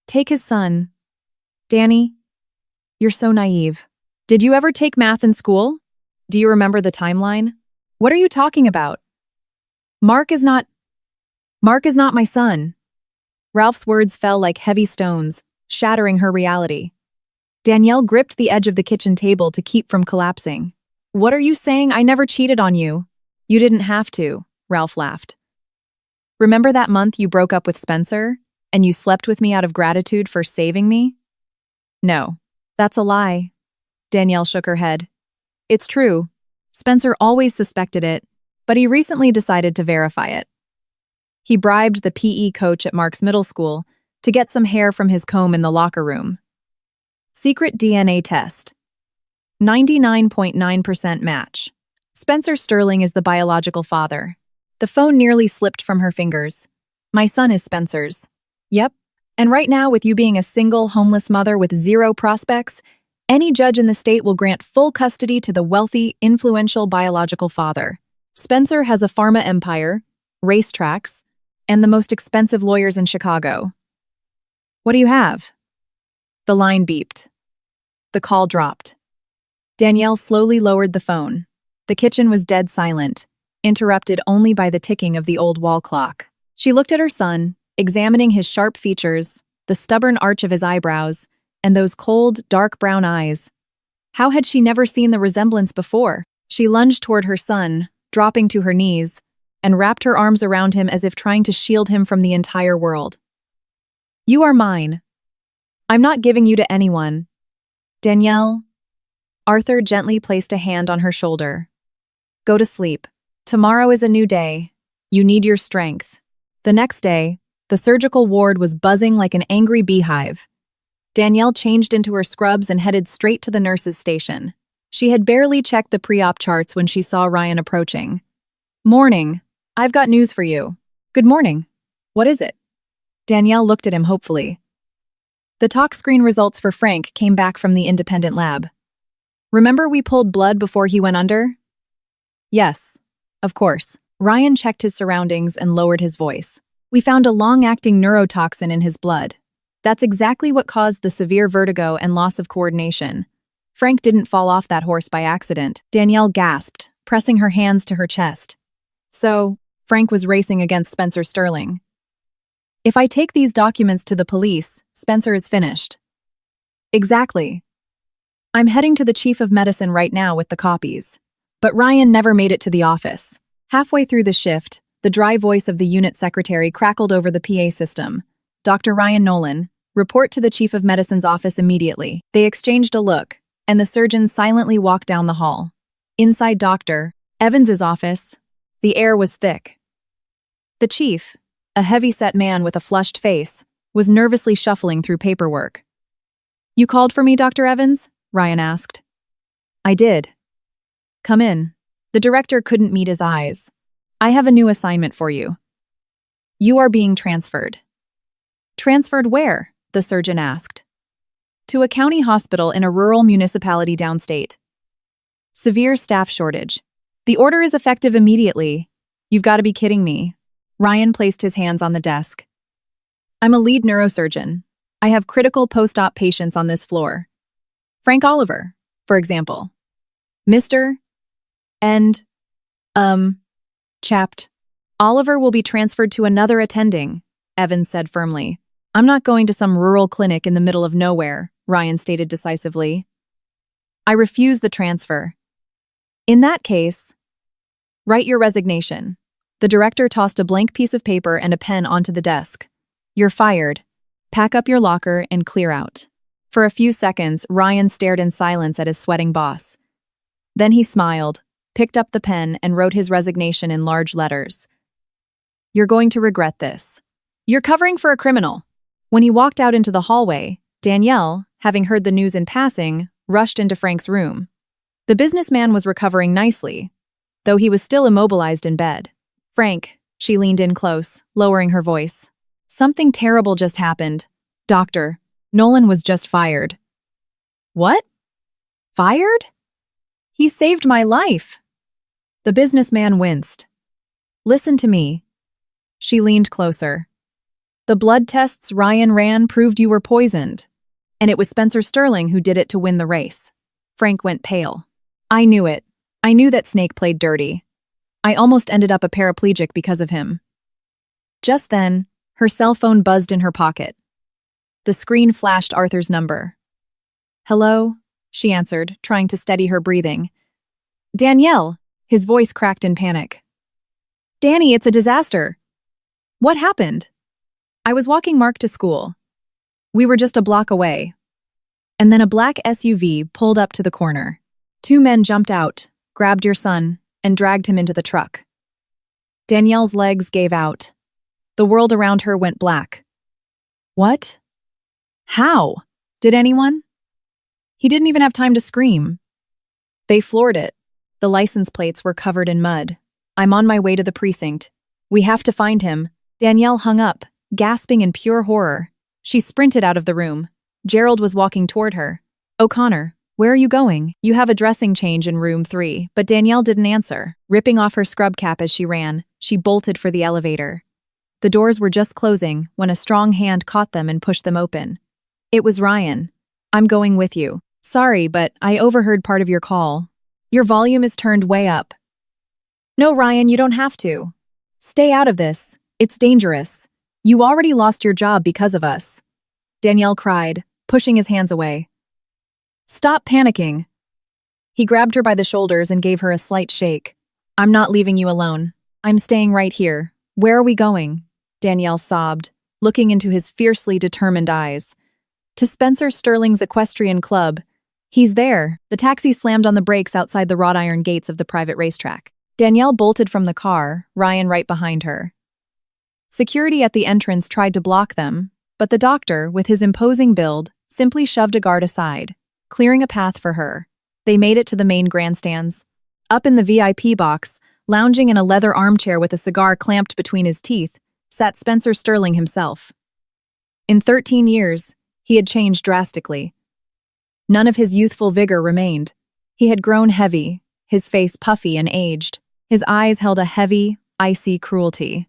Take his son. Danny, you're so naive. Did you ever take math in school? Do you remember the timeline? What are you talking about? Mark is not my son. Ralph's words fell like heavy stones, shattering her reality. Danielle gripped the edge of the kitchen table to keep from collapsing. What are you saying? I never cheated on you. You didn't have to, Ralph laughed. Remember that month you broke up with Spencer, and you slept with me out of gratitude for saving me? No, that's a lie. Danielle shook her head. It's true. Spencer always suspected it, but he recently decided to verify it. He bribed the PE coach at Mark's middle school to get some hair from his comb in the locker room. Secret DNA test. 99.9% match. Spencer Sterling is the biological father. The phone nearly slipped from her fingers. My son is Spencer's. Yep. And right now, with you being a single, homeless mother with zero prospects, any judge in the state will grant full custody to the wealthy, influential biological father. Spencer has a pharma empire, racetracks, and the most expensive lawyers in Chicago. What do you have? The line beeped. The call dropped. Danielle slowly lowered the phone. The kitchen was dead silent, interrupted only by the ticking of the old wall clock. She looked at her son, examining his sharp features, the stubborn arch of his eyebrows, and those cold, dark brown eyes. How had she never seen the resemblance before? She lunged toward her son, dropping to her knees, and wrapped her arms around him as if trying to shield him from the entire world. You are mine. I'm not giving you to anyone. Danielle. Arthur gently placed a hand on her shoulder. Go to sleep. Tomorrow is a new day. You need your strength. The next day, the surgical ward was buzzing like an angry beehive. Danielle changed into her scrubs and headed straight to the nurse's station. She had barely checked the pre-op charts when she saw Ryan approaching. Morning. I've got news for you. Good morning. What is it? Danielle looked at him hopefully. The talk screen results for Frank came back from the independent lab. Remember we pulled blood before he went under? Yes, of course. Ryan checked his surroundings and lowered his voice. We found a long-acting neurotoxin in his blood. That's exactly what caused the severe vertigo and loss of coordination. Frank didn't fall off that horse by accident. Danielle gasped, pressing her hands to her chest. So, Frank was racing against Spencer Sterling. If I take these documents to the police, Spencer is finished. Exactly. I'm heading to the chief of medicine right now with the copies. But Ryan never made it to the office. Halfway through the shift, the dry voice of the unit secretary crackled over the PA system. Dr. Ryan Nolan, report to the chief of medicine's office immediately. They exchanged a look, and the surgeon silently walked down the hall. Inside Dr. Evans's office, the air was thick. The chief, a heavy-set man with a flushed face, was nervously shuffling through paperwork. You called for me, Dr. Evans? Ryan asked. I did. Come in. The director couldn't meet his eyes. I have a new assignment for you. You are being transferred. Transferred where? The surgeon asked. To a county hospital in a rural municipality downstate. Severe staff shortage. The order is effective immediately. You've got to be kidding me. Ryan placed his hands on the desk. I'm a lead neurosurgeon. I have critical post-op patients on this floor. Frank Oliver, for example. Mr. and, chapped. Oliver will be transferred to another attending, Evans said firmly. I'm not going to some rural clinic in the middle of nowhere, Ryan stated decisively. I refuse the transfer. In that case, write your resignation. The director tossed a blank piece of paper and a pen onto the desk. You're fired. Pack up your locker and clear out. For a few seconds, Ryan stared in silence at his sweating boss. Then he smiled, picked up the pen, and wrote his resignation in large letters. You're going to regret this. You're covering for a criminal. When he walked out into the hallway, Danielle, having heard the news in passing, rushed into Frank's room. The businessman was recovering nicely, though he was still immobilized in bed. Frank, she leaned in close, lowering her voice. Something terrible just happened. Doctor, Nolan was just fired. What? Fired? He saved my life. The businessman winced. Listen to me. She leaned closer. The blood tests Ryan ran proved you were poisoned, and it was Spencer Sterling who did it to win the race. Frank went pale. I knew it. I knew that Snake played dirty. I almost ended up a paraplegic because of him. Just then, her cell phone buzzed in her pocket. The screen flashed Arthur's number. Hello? She answered, trying to steady her breathing. Danielle! His voice cracked in panic. Danny, it's a disaster. What happened? I was walking Mark to school. We were just a block away. And then a black SUV pulled up to the corner. 2 men jumped out, grabbed your son, and dragged him into the truck. Danielle's legs gave out. The world around her went black. What? How? Did anyone? He didn't even have time to scream. They floored it. The license plates were covered in mud. I'm on my way to the precinct. We have to find him. Danielle hung up, gasping in pure horror. She sprinted out of the room. Gerald was walking toward her. O'Connor, where are you going? You have a dressing change in room 3, but Danielle didn't answer. Ripping off her scrub cap as she ran, she bolted for the elevator. The doors were just closing when a strong hand caught them and pushed them open. It was Ryan. I'm going with you. Sorry, but I overheard part of your call. Your volume is turned way up. No, Ryan, you don't have to. Stay out of this. It's dangerous. You already lost your job because of us. Danielle cried, pushing his hands away. Stop panicking. He grabbed her by the shoulders and gave her a slight shake. I'm not leaving you alone. I'm staying right here. Where are we going? Danielle sobbed, looking into his fiercely determined eyes. To Spencer Sterling's equestrian club. He's there. The taxi slammed on the brakes outside the wrought iron gates of the private racetrack. Danielle bolted from the car, Ryan right behind her. Security at the entrance tried to block them, but the doctor, with his imposing build, simply shoved a guard aside, clearing a path for her. They made it to the main grandstands. Up in the VIP box, lounging in a leather armchair with a cigar clamped between his teeth, sat Spencer Sterling himself. In 13 years, he had changed drastically. None of his youthful vigor remained. He had grown heavy, his face puffy and aged. His eyes held a heavy, icy cruelty.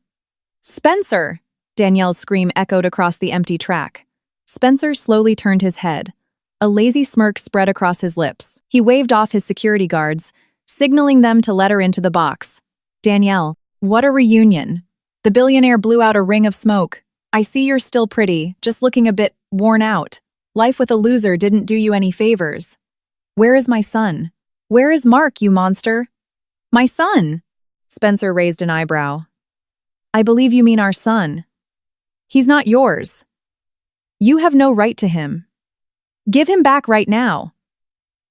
"Spencer!" Danielle's scream echoed across the empty track. Spencer slowly turned his head. A lazy smirk spread across his lips. He waved off his security guards, signaling them to let her into the box. "Danielle, what a reunion." The billionaire blew out a ring of smoke. "I see you're still pretty, just looking a bit worn out. Life with a loser didn't do you any favors. Where is my son? Where is Mark, you monster?" "My son?" Spencer raised an eyebrow. "I believe you mean our son. He's not yours. You have no right to him. Give him back right now."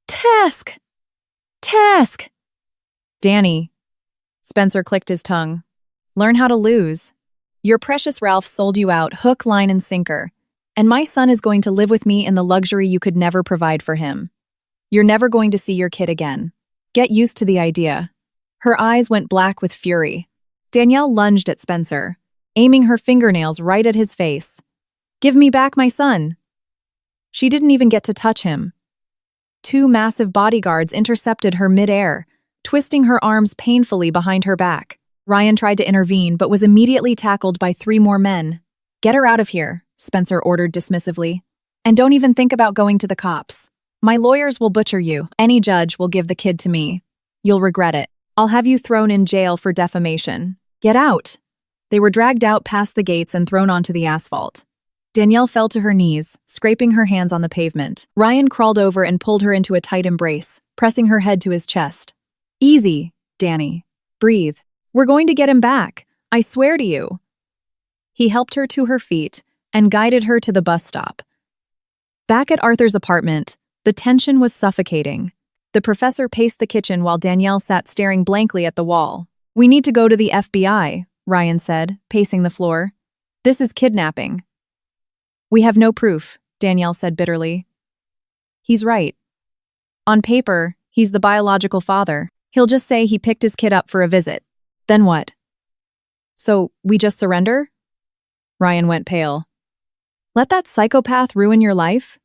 "Task! Task!" "Danny." Spencer clicked his tongue. "Learn how to lose. Your precious Ralph sold you out hook, line, and sinker, and my son is going to live with me in the luxury you could never provide for him. You're never going to see your kid again. Get used to the idea." Her eyes went black with fury. Danielle lunged at Spencer, aiming her fingernails right at his face. "Give me back my son." She didn't even get to touch him. Two massive bodyguards intercepted her mid-air, twisting her arms painfully behind her back. Ryan tried to intervene but was immediately tackled by 3 more men. "Get her out of here," Spencer ordered dismissively. "And don't even think about going to the cops. My lawyers will butcher you. Any judge will give the kid to me. You'll regret it. I'll have you thrown in jail for defamation. Get out." They were dragged out past the gates and thrown onto the asphalt. Danielle fell to her knees, scraping her hands on the pavement. Ryan crawled over and pulled her into a tight embrace, pressing her head to his chest. "Easy, Danny. Breathe. We're going to get him back. I swear to you." He helped her to her feet and guided her to the bus stop. Back at Arthur's apartment, the tension was suffocating. The professor paced the kitchen while Danielle sat staring blankly at the wall. "We need to go to the FBI," Ryan said, pacing the floor. "This is kidnapping." "We have no proof," Danielle said bitterly. "He's right. On paper, he's the biological father. He'll just say he picked his kid up for a visit. Then what? So, we just surrender?" Ryan went pale. "Let that psychopath ruin your life?"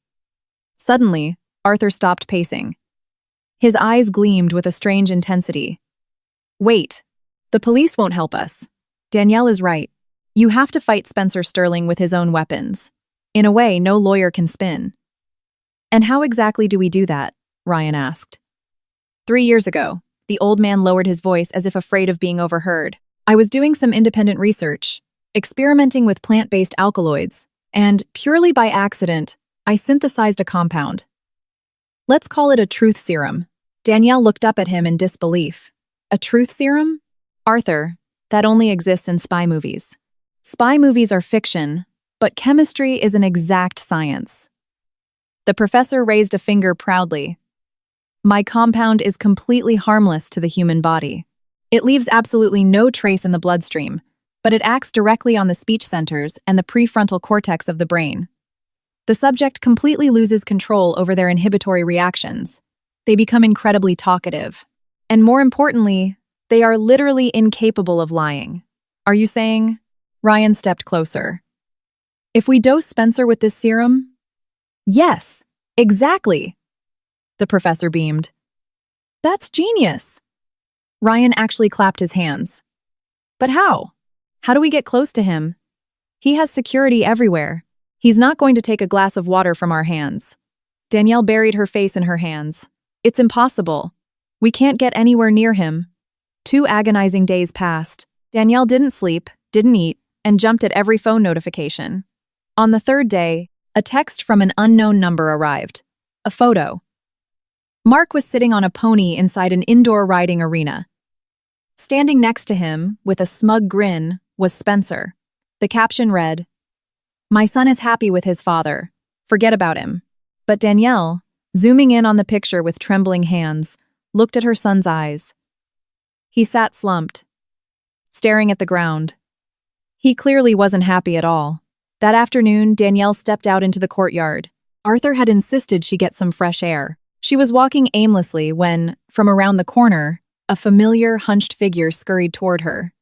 Suddenly, Arthur stopped pacing. His eyes gleamed with a strange intensity. "Wait. The police won't help us. Danielle is right. You have to fight Spencer Sterling with his own weapons. In a way no lawyer can spin." "And how exactly do we do that?" Ryan asked. 3 years ago, the old man lowered his voice as if afraid of being overheard. "I was doing some independent research, experimenting with plant-based alkaloids, and, purely by accident, I synthesized a compound. Let's call it a truth serum." Danielle looked up at him in disbelief. "A truth serum?" "Arthur, that only exists in spy movies. Spy movies are fiction, but chemistry is an exact science." The professor raised a finger proudly. "My compound is completely harmless to the human body. It leaves absolutely no trace in the bloodstream, but it acts directly on the speech centers and the prefrontal cortex of the brain. The subject completely loses control over their inhibitory reactions. They become incredibly talkative. And more importantly, they are literally incapable of lying." "Are you saying?" Ryan stepped closer. "If we dose Spencer with this serum?" "Yes, exactly." The professor beamed. "That's genius." Ryan actually clapped his hands. "But how? How do we get close to him? He has security everywhere. He's not going to take a glass of water from our hands." Danielle buried her face in her hands. "It's impossible. We can't get anywhere near him." 2 agonizing days passed. Danielle didn't sleep, didn't eat, and jumped at every phone notification. On the 3rd day, a text from an unknown number arrived. A photo. Mark was sitting on a pony inside an indoor riding arena. Standing next to him, with a smug grin, was Spencer. The caption read, "My son is happy with his father. Forget about him." But Danielle, zooming in on the picture with trembling hands, looked at her son's eyes. He sat slumped, staring at the ground. He clearly wasn't happy at all. That afternoon, Danielle stepped out into the courtyard. Arthur had insisted she get some fresh air. She was walking aimlessly when, from around the corner, a familiar, hunched figure scurried toward her.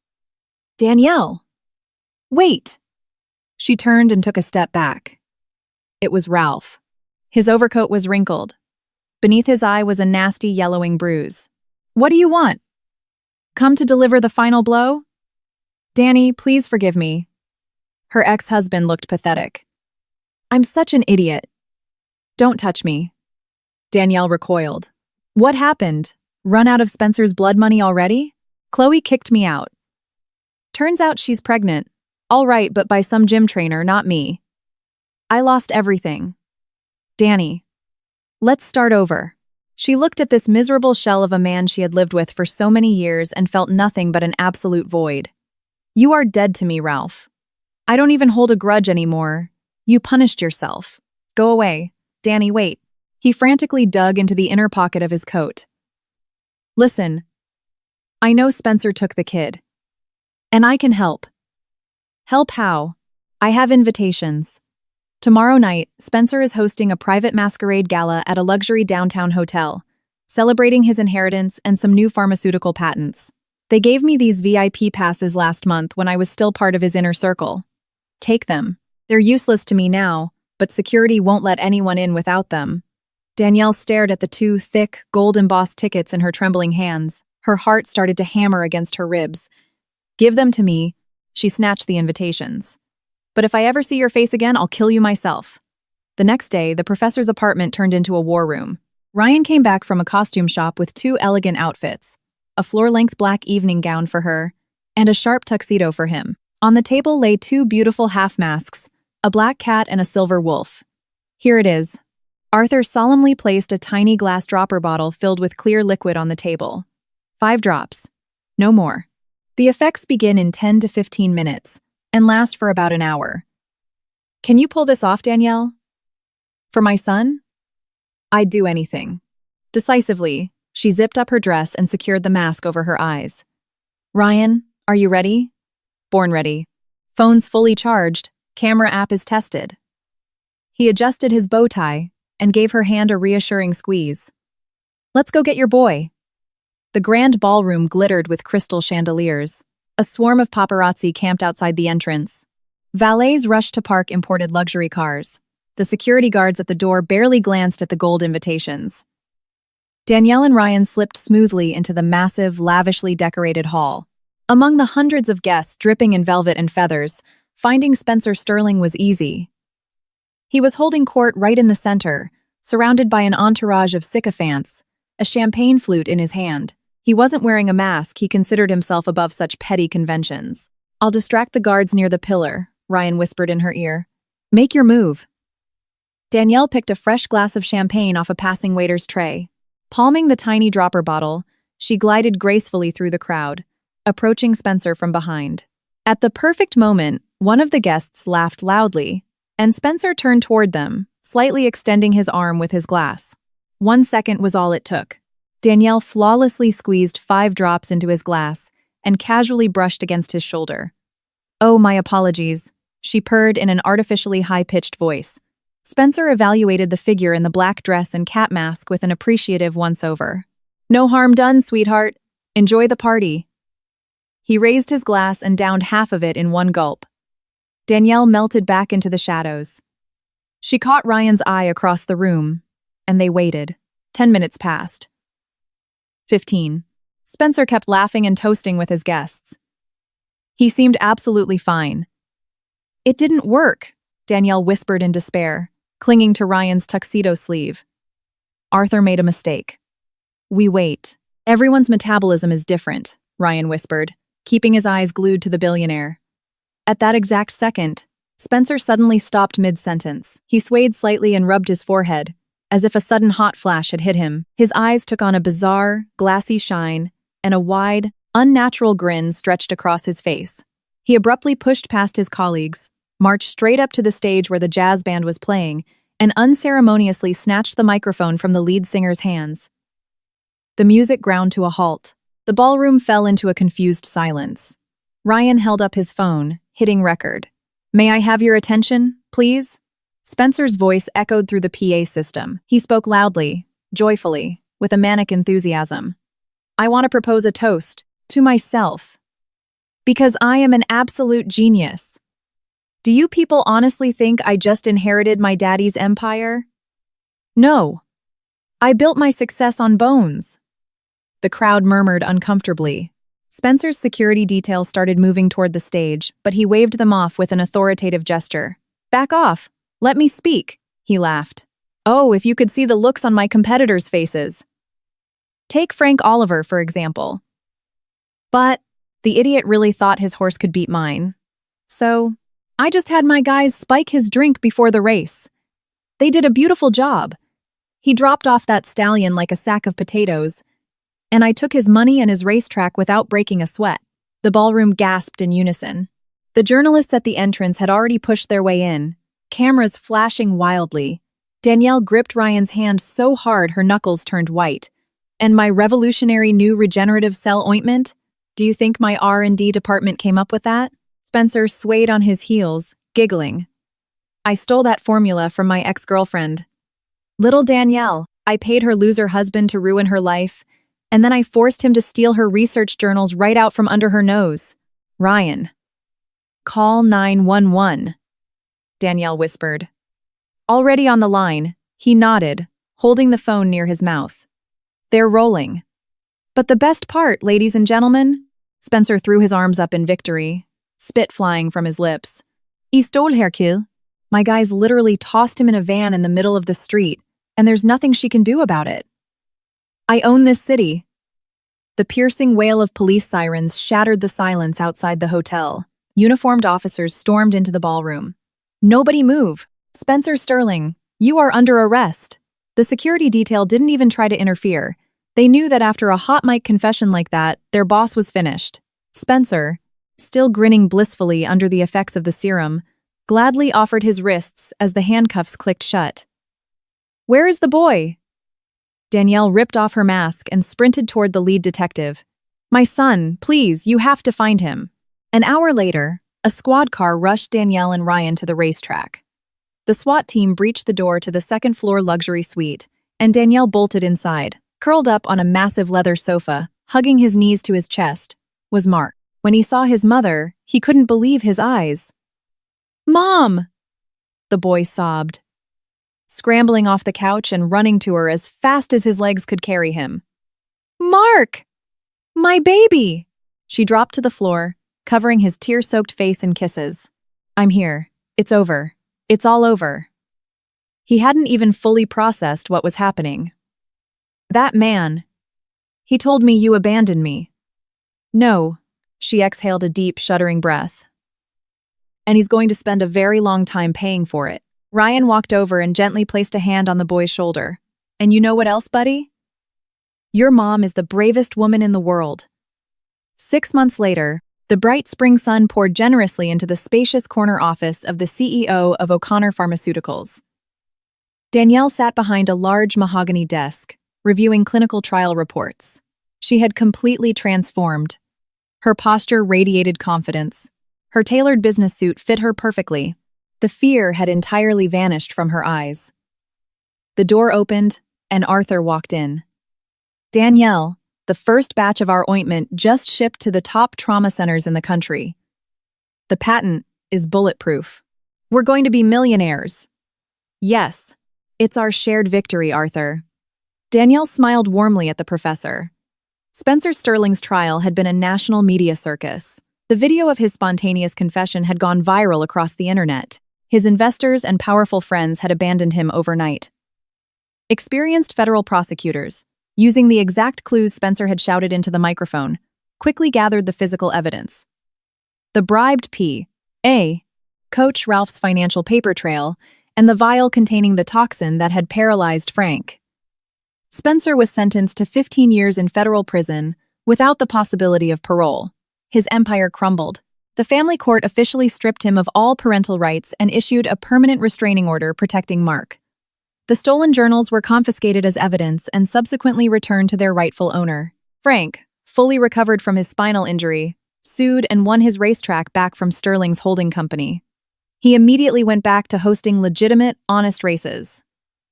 "Danielle! Wait!" She turned and took a step back. It was Ralph. His overcoat was wrinkled. Beneath his eye was a nasty yellowing bruise. "What do you want? Come to deliver the final blow?" "Danny, please forgive me." Her ex-husband looked pathetic. "I'm such an idiot. Don't touch me." Danielle recoiled. "What happened? Run out of Spencer's blood money already? Chloe kicked me out. Turns out she's pregnant. All right, but by some gym trainer, not me. I lost everything. Danny, let's start over." She looked at this miserable shell of a man she had lived with for so many years and felt nothing but an absolute void. "You are dead to me, Ralph. I don't even hold a grudge anymore. You punished yourself. Go away. Danny, wait." He frantically dug into the inner pocket of his coat. "Listen, I know Spencer took the kid. And I can help." "Help how?" "I have invitations. Tomorrow night, Spencer is hosting a private masquerade gala at a luxury downtown hotel, celebrating his inheritance and some new pharmaceutical patents. They gave me these VIP passes last month when I was still part of his inner circle. Take them. They're useless to me now, but security won't let anyone in without them." Danielle stared at the two thick, gold-embossed tickets in her trembling hands. Her heart started to hammer against her ribs. "Give them to me." She snatched the invitations. "But if I ever see your face again, I'll kill you myself." The next day, the professor's apartment turned into a war room. Ryan came back from a costume shop with two elegant outfits, a floor-length black evening gown for her, and a sharp tuxedo for him. On the table lay two beautiful half-masks, a black cat and a silver wolf. "Here it is." Arthur solemnly placed a tiny glass dropper bottle filled with clear liquid on the table. 5 drops. No more. The effects begin in 10 to 15 minutes and last for about an hour. "Can you pull this off, Danielle? For my son?" "I'd do anything." Decisively, she zipped up her dress and secured the mask over her eyes. "Ryan, are you ready?" "Born ready. Phone's fully charged. Camera app is tested." He adjusted his bow tie and gave her hand a reassuring squeeze. "Let's go get your boy." The grand ballroom glittered with crystal chandeliers. A swarm of paparazzi camped outside the entrance. Valets rushed to park imported luxury cars. The security guards at the door barely glanced at the gold invitations. Danielle and Ryan slipped smoothly into the massive, lavishly decorated hall. Among the hundreds of guests dripping in velvet and feathers, finding Spencer Sterling was easy. He was holding court right in the center, surrounded by an entourage of sycophants, a champagne flute in his hand. He wasn't wearing a mask. He considered himself above such petty conventions. "I'll distract the guards near the pillar," Ryan whispered in her ear. "Make your move." Danielle picked a fresh glass of champagne off a passing waiter's tray. Palming the tiny dropper bottle, she glided gracefully through the crowd, approaching Spencer from behind. At the perfect moment, one of the guests laughed loudly, and Spencer turned toward them, slightly extending his arm with his glass. 1 second was all it took. Danielle flawlessly squeezed 5 drops into his glass and casually brushed against his shoulder. "Oh, my apologies," she purred in an artificially high-pitched voice. Spencer evaluated the figure in the black dress and cat mask with an appreciative once-over. "No harm done, sweetheart. Enjoy the party." He raised his glass and downed half of it in one gulp. Danielle melted back into the shadows. She caught Ryan's eye across the room, and they waited. 10 minutes passed. 15. Spencer kept laughing and toasting with his guests. He seemed absolutely fine. "It didn't work," Danielle whispered in despair, clinging to Ryan's tuxedo sleeve. "Arthur made a mistake." "We wait. Everyone's metabolism is different," Ryan whispered, keeping his eyes glued to the billionaire. At that exact second, Spencer suddenly stopped mid-sentence. He swayed slightly and rubbed his forehead, as if a sudden hot flash had hit him. His eyes took on a bizarre, glassy shine, and a wide, unnatural grin stretched across his face. He abruptly pushed past his colleagues, marched straight up to the stage where the jazz band was playing, and unceremoniously snatched the microphone from the lead singer's hands. The music ground to a halt. The ballroom fell into a confused silence. Ryan held up his phone, hitting record. "May I have your attention, please?" Spencer's voice echoed through the PA system. He spoke loudly, joyfully, with a manic enthusiasm. "I want to propose a toast to myself. Because I am an absolute genius. Do you people honestly think I just inherited my daddy's empire? No. I built my success on bones." The crowd murmured uncomfortably. Spencer's security detail started moving toward the stage, but he waved them off with an authoritative gesture. "Back off. Let me speak," he laughed. "Oh, if you could see the looks on my competitors' faces. Take Frank Oliver, for example." But the idiot really thought his horse could beat mine. So, I just had my guys spike his drink before the race. They did a beautiful job. He dropped off that stallion like a sack of potatoes, and I took his money and his racetrack without breaking a sweat. The ballroom gasped in unison. The journalists at the entrance had already pushed their way in, cameras flashing wildly. Danielle gripped Ryan's hand so hard her knuckles turned white. "And my revolutionary new regenerative cell ointment? Do you think my R&D department came up with that?" Spencer swayed on his heels, giggling. "I stole that formula from my ex-girlfriend. Little Danielle. I paid her loser husband to ruin her life, and then I forced him to steal her research journals right out from under her nose. Ryan." "Call 911, Danielle whispered. Already on the line, he nodded, holding the phone near his mouth. "They're rolling." "But the best part, ladies and gentlemen," Spencer threw his arms up in victory, spit flying from his lips. "I stole her kill. My guys literally tossed him in a van in the middle of the street, and there's nothing she can do about it. I own this city." The piercing wail of police sirens shattered the silence outside the hotel. Uniformed officers stormed into the ballroom. "Nobody move. Spencer Sterling, you are under arrest." The security detail didn't even try to interfere. They knew that after a hot mic confession like that, their boss was finished. Spencer, still grinning blissfully under the effects of the serum, gladly offered his wrists as the handcuffs clicked shut. "Where is the boy?" Danielle ripped off her mask and sprinted toward the lead detective. "My son, please, you have to find him." An hour later, a squad car rushed Danielle and Ryan to the racetrack. The SWAT team breached the door to the second-floor luxury suite, and Danielle bolted inside. Curled up on a massive leather sofa, hugging his knees to his chest, was Mark. When he saw his mother, he couldn't believe his eyes. "Mom!" the boy sobbed, scrambling off the couch and running to her as fast as his legs could carry him. "Mark! My baby!" She dropped to the floor, covering his tear-soaked face in kisses. "I'm here. It's over. It's all over." He hadn't even fully processed what was happening. "That man. He told me you abandoned me." "No." She exhaled a deep, shuddering breath. "And he's going to spend a very long time paying for it." Ryan walked over and gently placed a hand on the boy's shoulder. "And you know what else, buddy? Your mom is the bravest woman in the world." 6 months later, the bright spring sun poured generously into the spacious corner office of the CEO of O'Connor Pharmaceuticals. Danielle sat behind a large mahogany desk, reviewing clinical trial reports. She had completely transformed. Her posture radiated confidence. Her tailored business suit fit her perfectly. The fear had entirely vanished from her eyes. The door opened, and Arthur walked in. "Danielle, the first batch of our ointment just shipped to the top trauma centers in the country. The patent is bulletproof. We're going to be millionaires." "Yes, it's our shared victory, Arthur." Danielle smiled warmly at the professor. Spencer Sterling's trial had been a national media circus. The video of his spontaneous confession had gone viral across the internet. His investors and powerful friends had abandoned him overnight. Experienced federal prosecutors, using the exact clues Spencer had shouted into the microphone, quickly gathered the physical evidence. The bribed P.A., Coach Ralph's financial paper trail, and the vial containing the toxin that had paralyzed Frank. Spencer was sentenced to 15 years in federal prison without the possibility of parole. His empire crumbled. The family court officially stripped him of all parental rights and issued a permanent restraining order protecting Mark. The stolen journals were confiscated as evidence and subsequently returned to their rightful owner. Frank, fully recovered from his spinal injury, sued and won his racetrack back from Sterling's holding company. He immediately went back to hosting legitimate, honest races.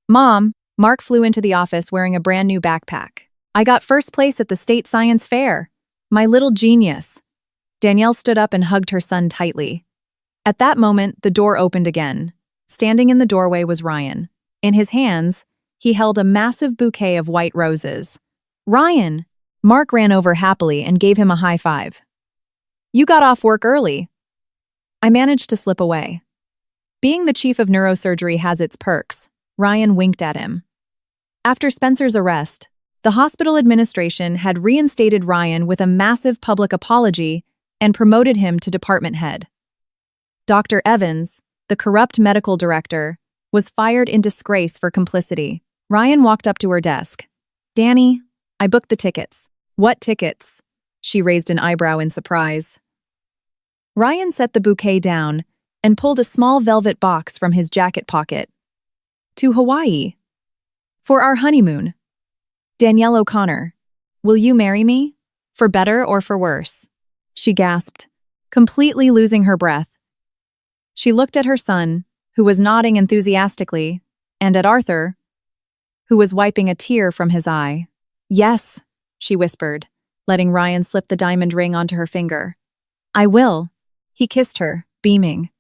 Mom, Mark flew into the office wearing a brand new backpack. I got first place at the state science fair. My little genius. Danielle stood up and hugged her son tightly. At that moment, the door opened again. Standing in the doorway was Ryan. In his hands, he held a massive bouquet of white roses. Ryan! Mark ran over happily and gave him a high five. You got off work early. I managed to slip away. Being the chief of neurosurgery has its perks. Ryan winked at him. After Spencer's arrest, the hospital administration had reinstated Ryan with a massive public apology and promoted him to department head. Dr. Evans, the corrupt medical director, was fired in disgrace for complicity. Ryan walked up to her desk. Danny, I booked the tickets. What tickets? She raised an eyebrow in surprise. Ryan set the bouquet down and pulled a small velvet box from his jacket pocket. To Hawaii. For our honeymoon. Danielle O'Connor, will you marry me? For better or for worse? She gasped, completely losing her breath. She looked at her son, who was nodding enthusiastically, and at Arthur, who was wiping a tear from his eye. Yes, she whispered, letting Ryan slip the diamond ring onto her finger. I will. He kissed her, beaming.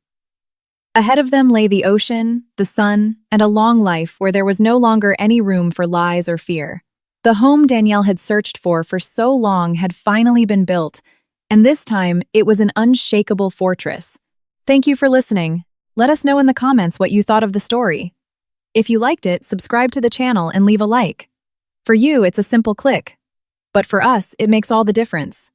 Ahead of them lay the ocean, the sun, and a long life where there was no longer any room for lies or fear. The home Danielle had searched for so long had finally been built, and this time it was an unshakable fortress. Thank you for listening. Let us know in the comments what you thought of the story. If you liked it, subscribe to the channel and leave a like. For you, it's a simple click. But for us, it makes all the difference.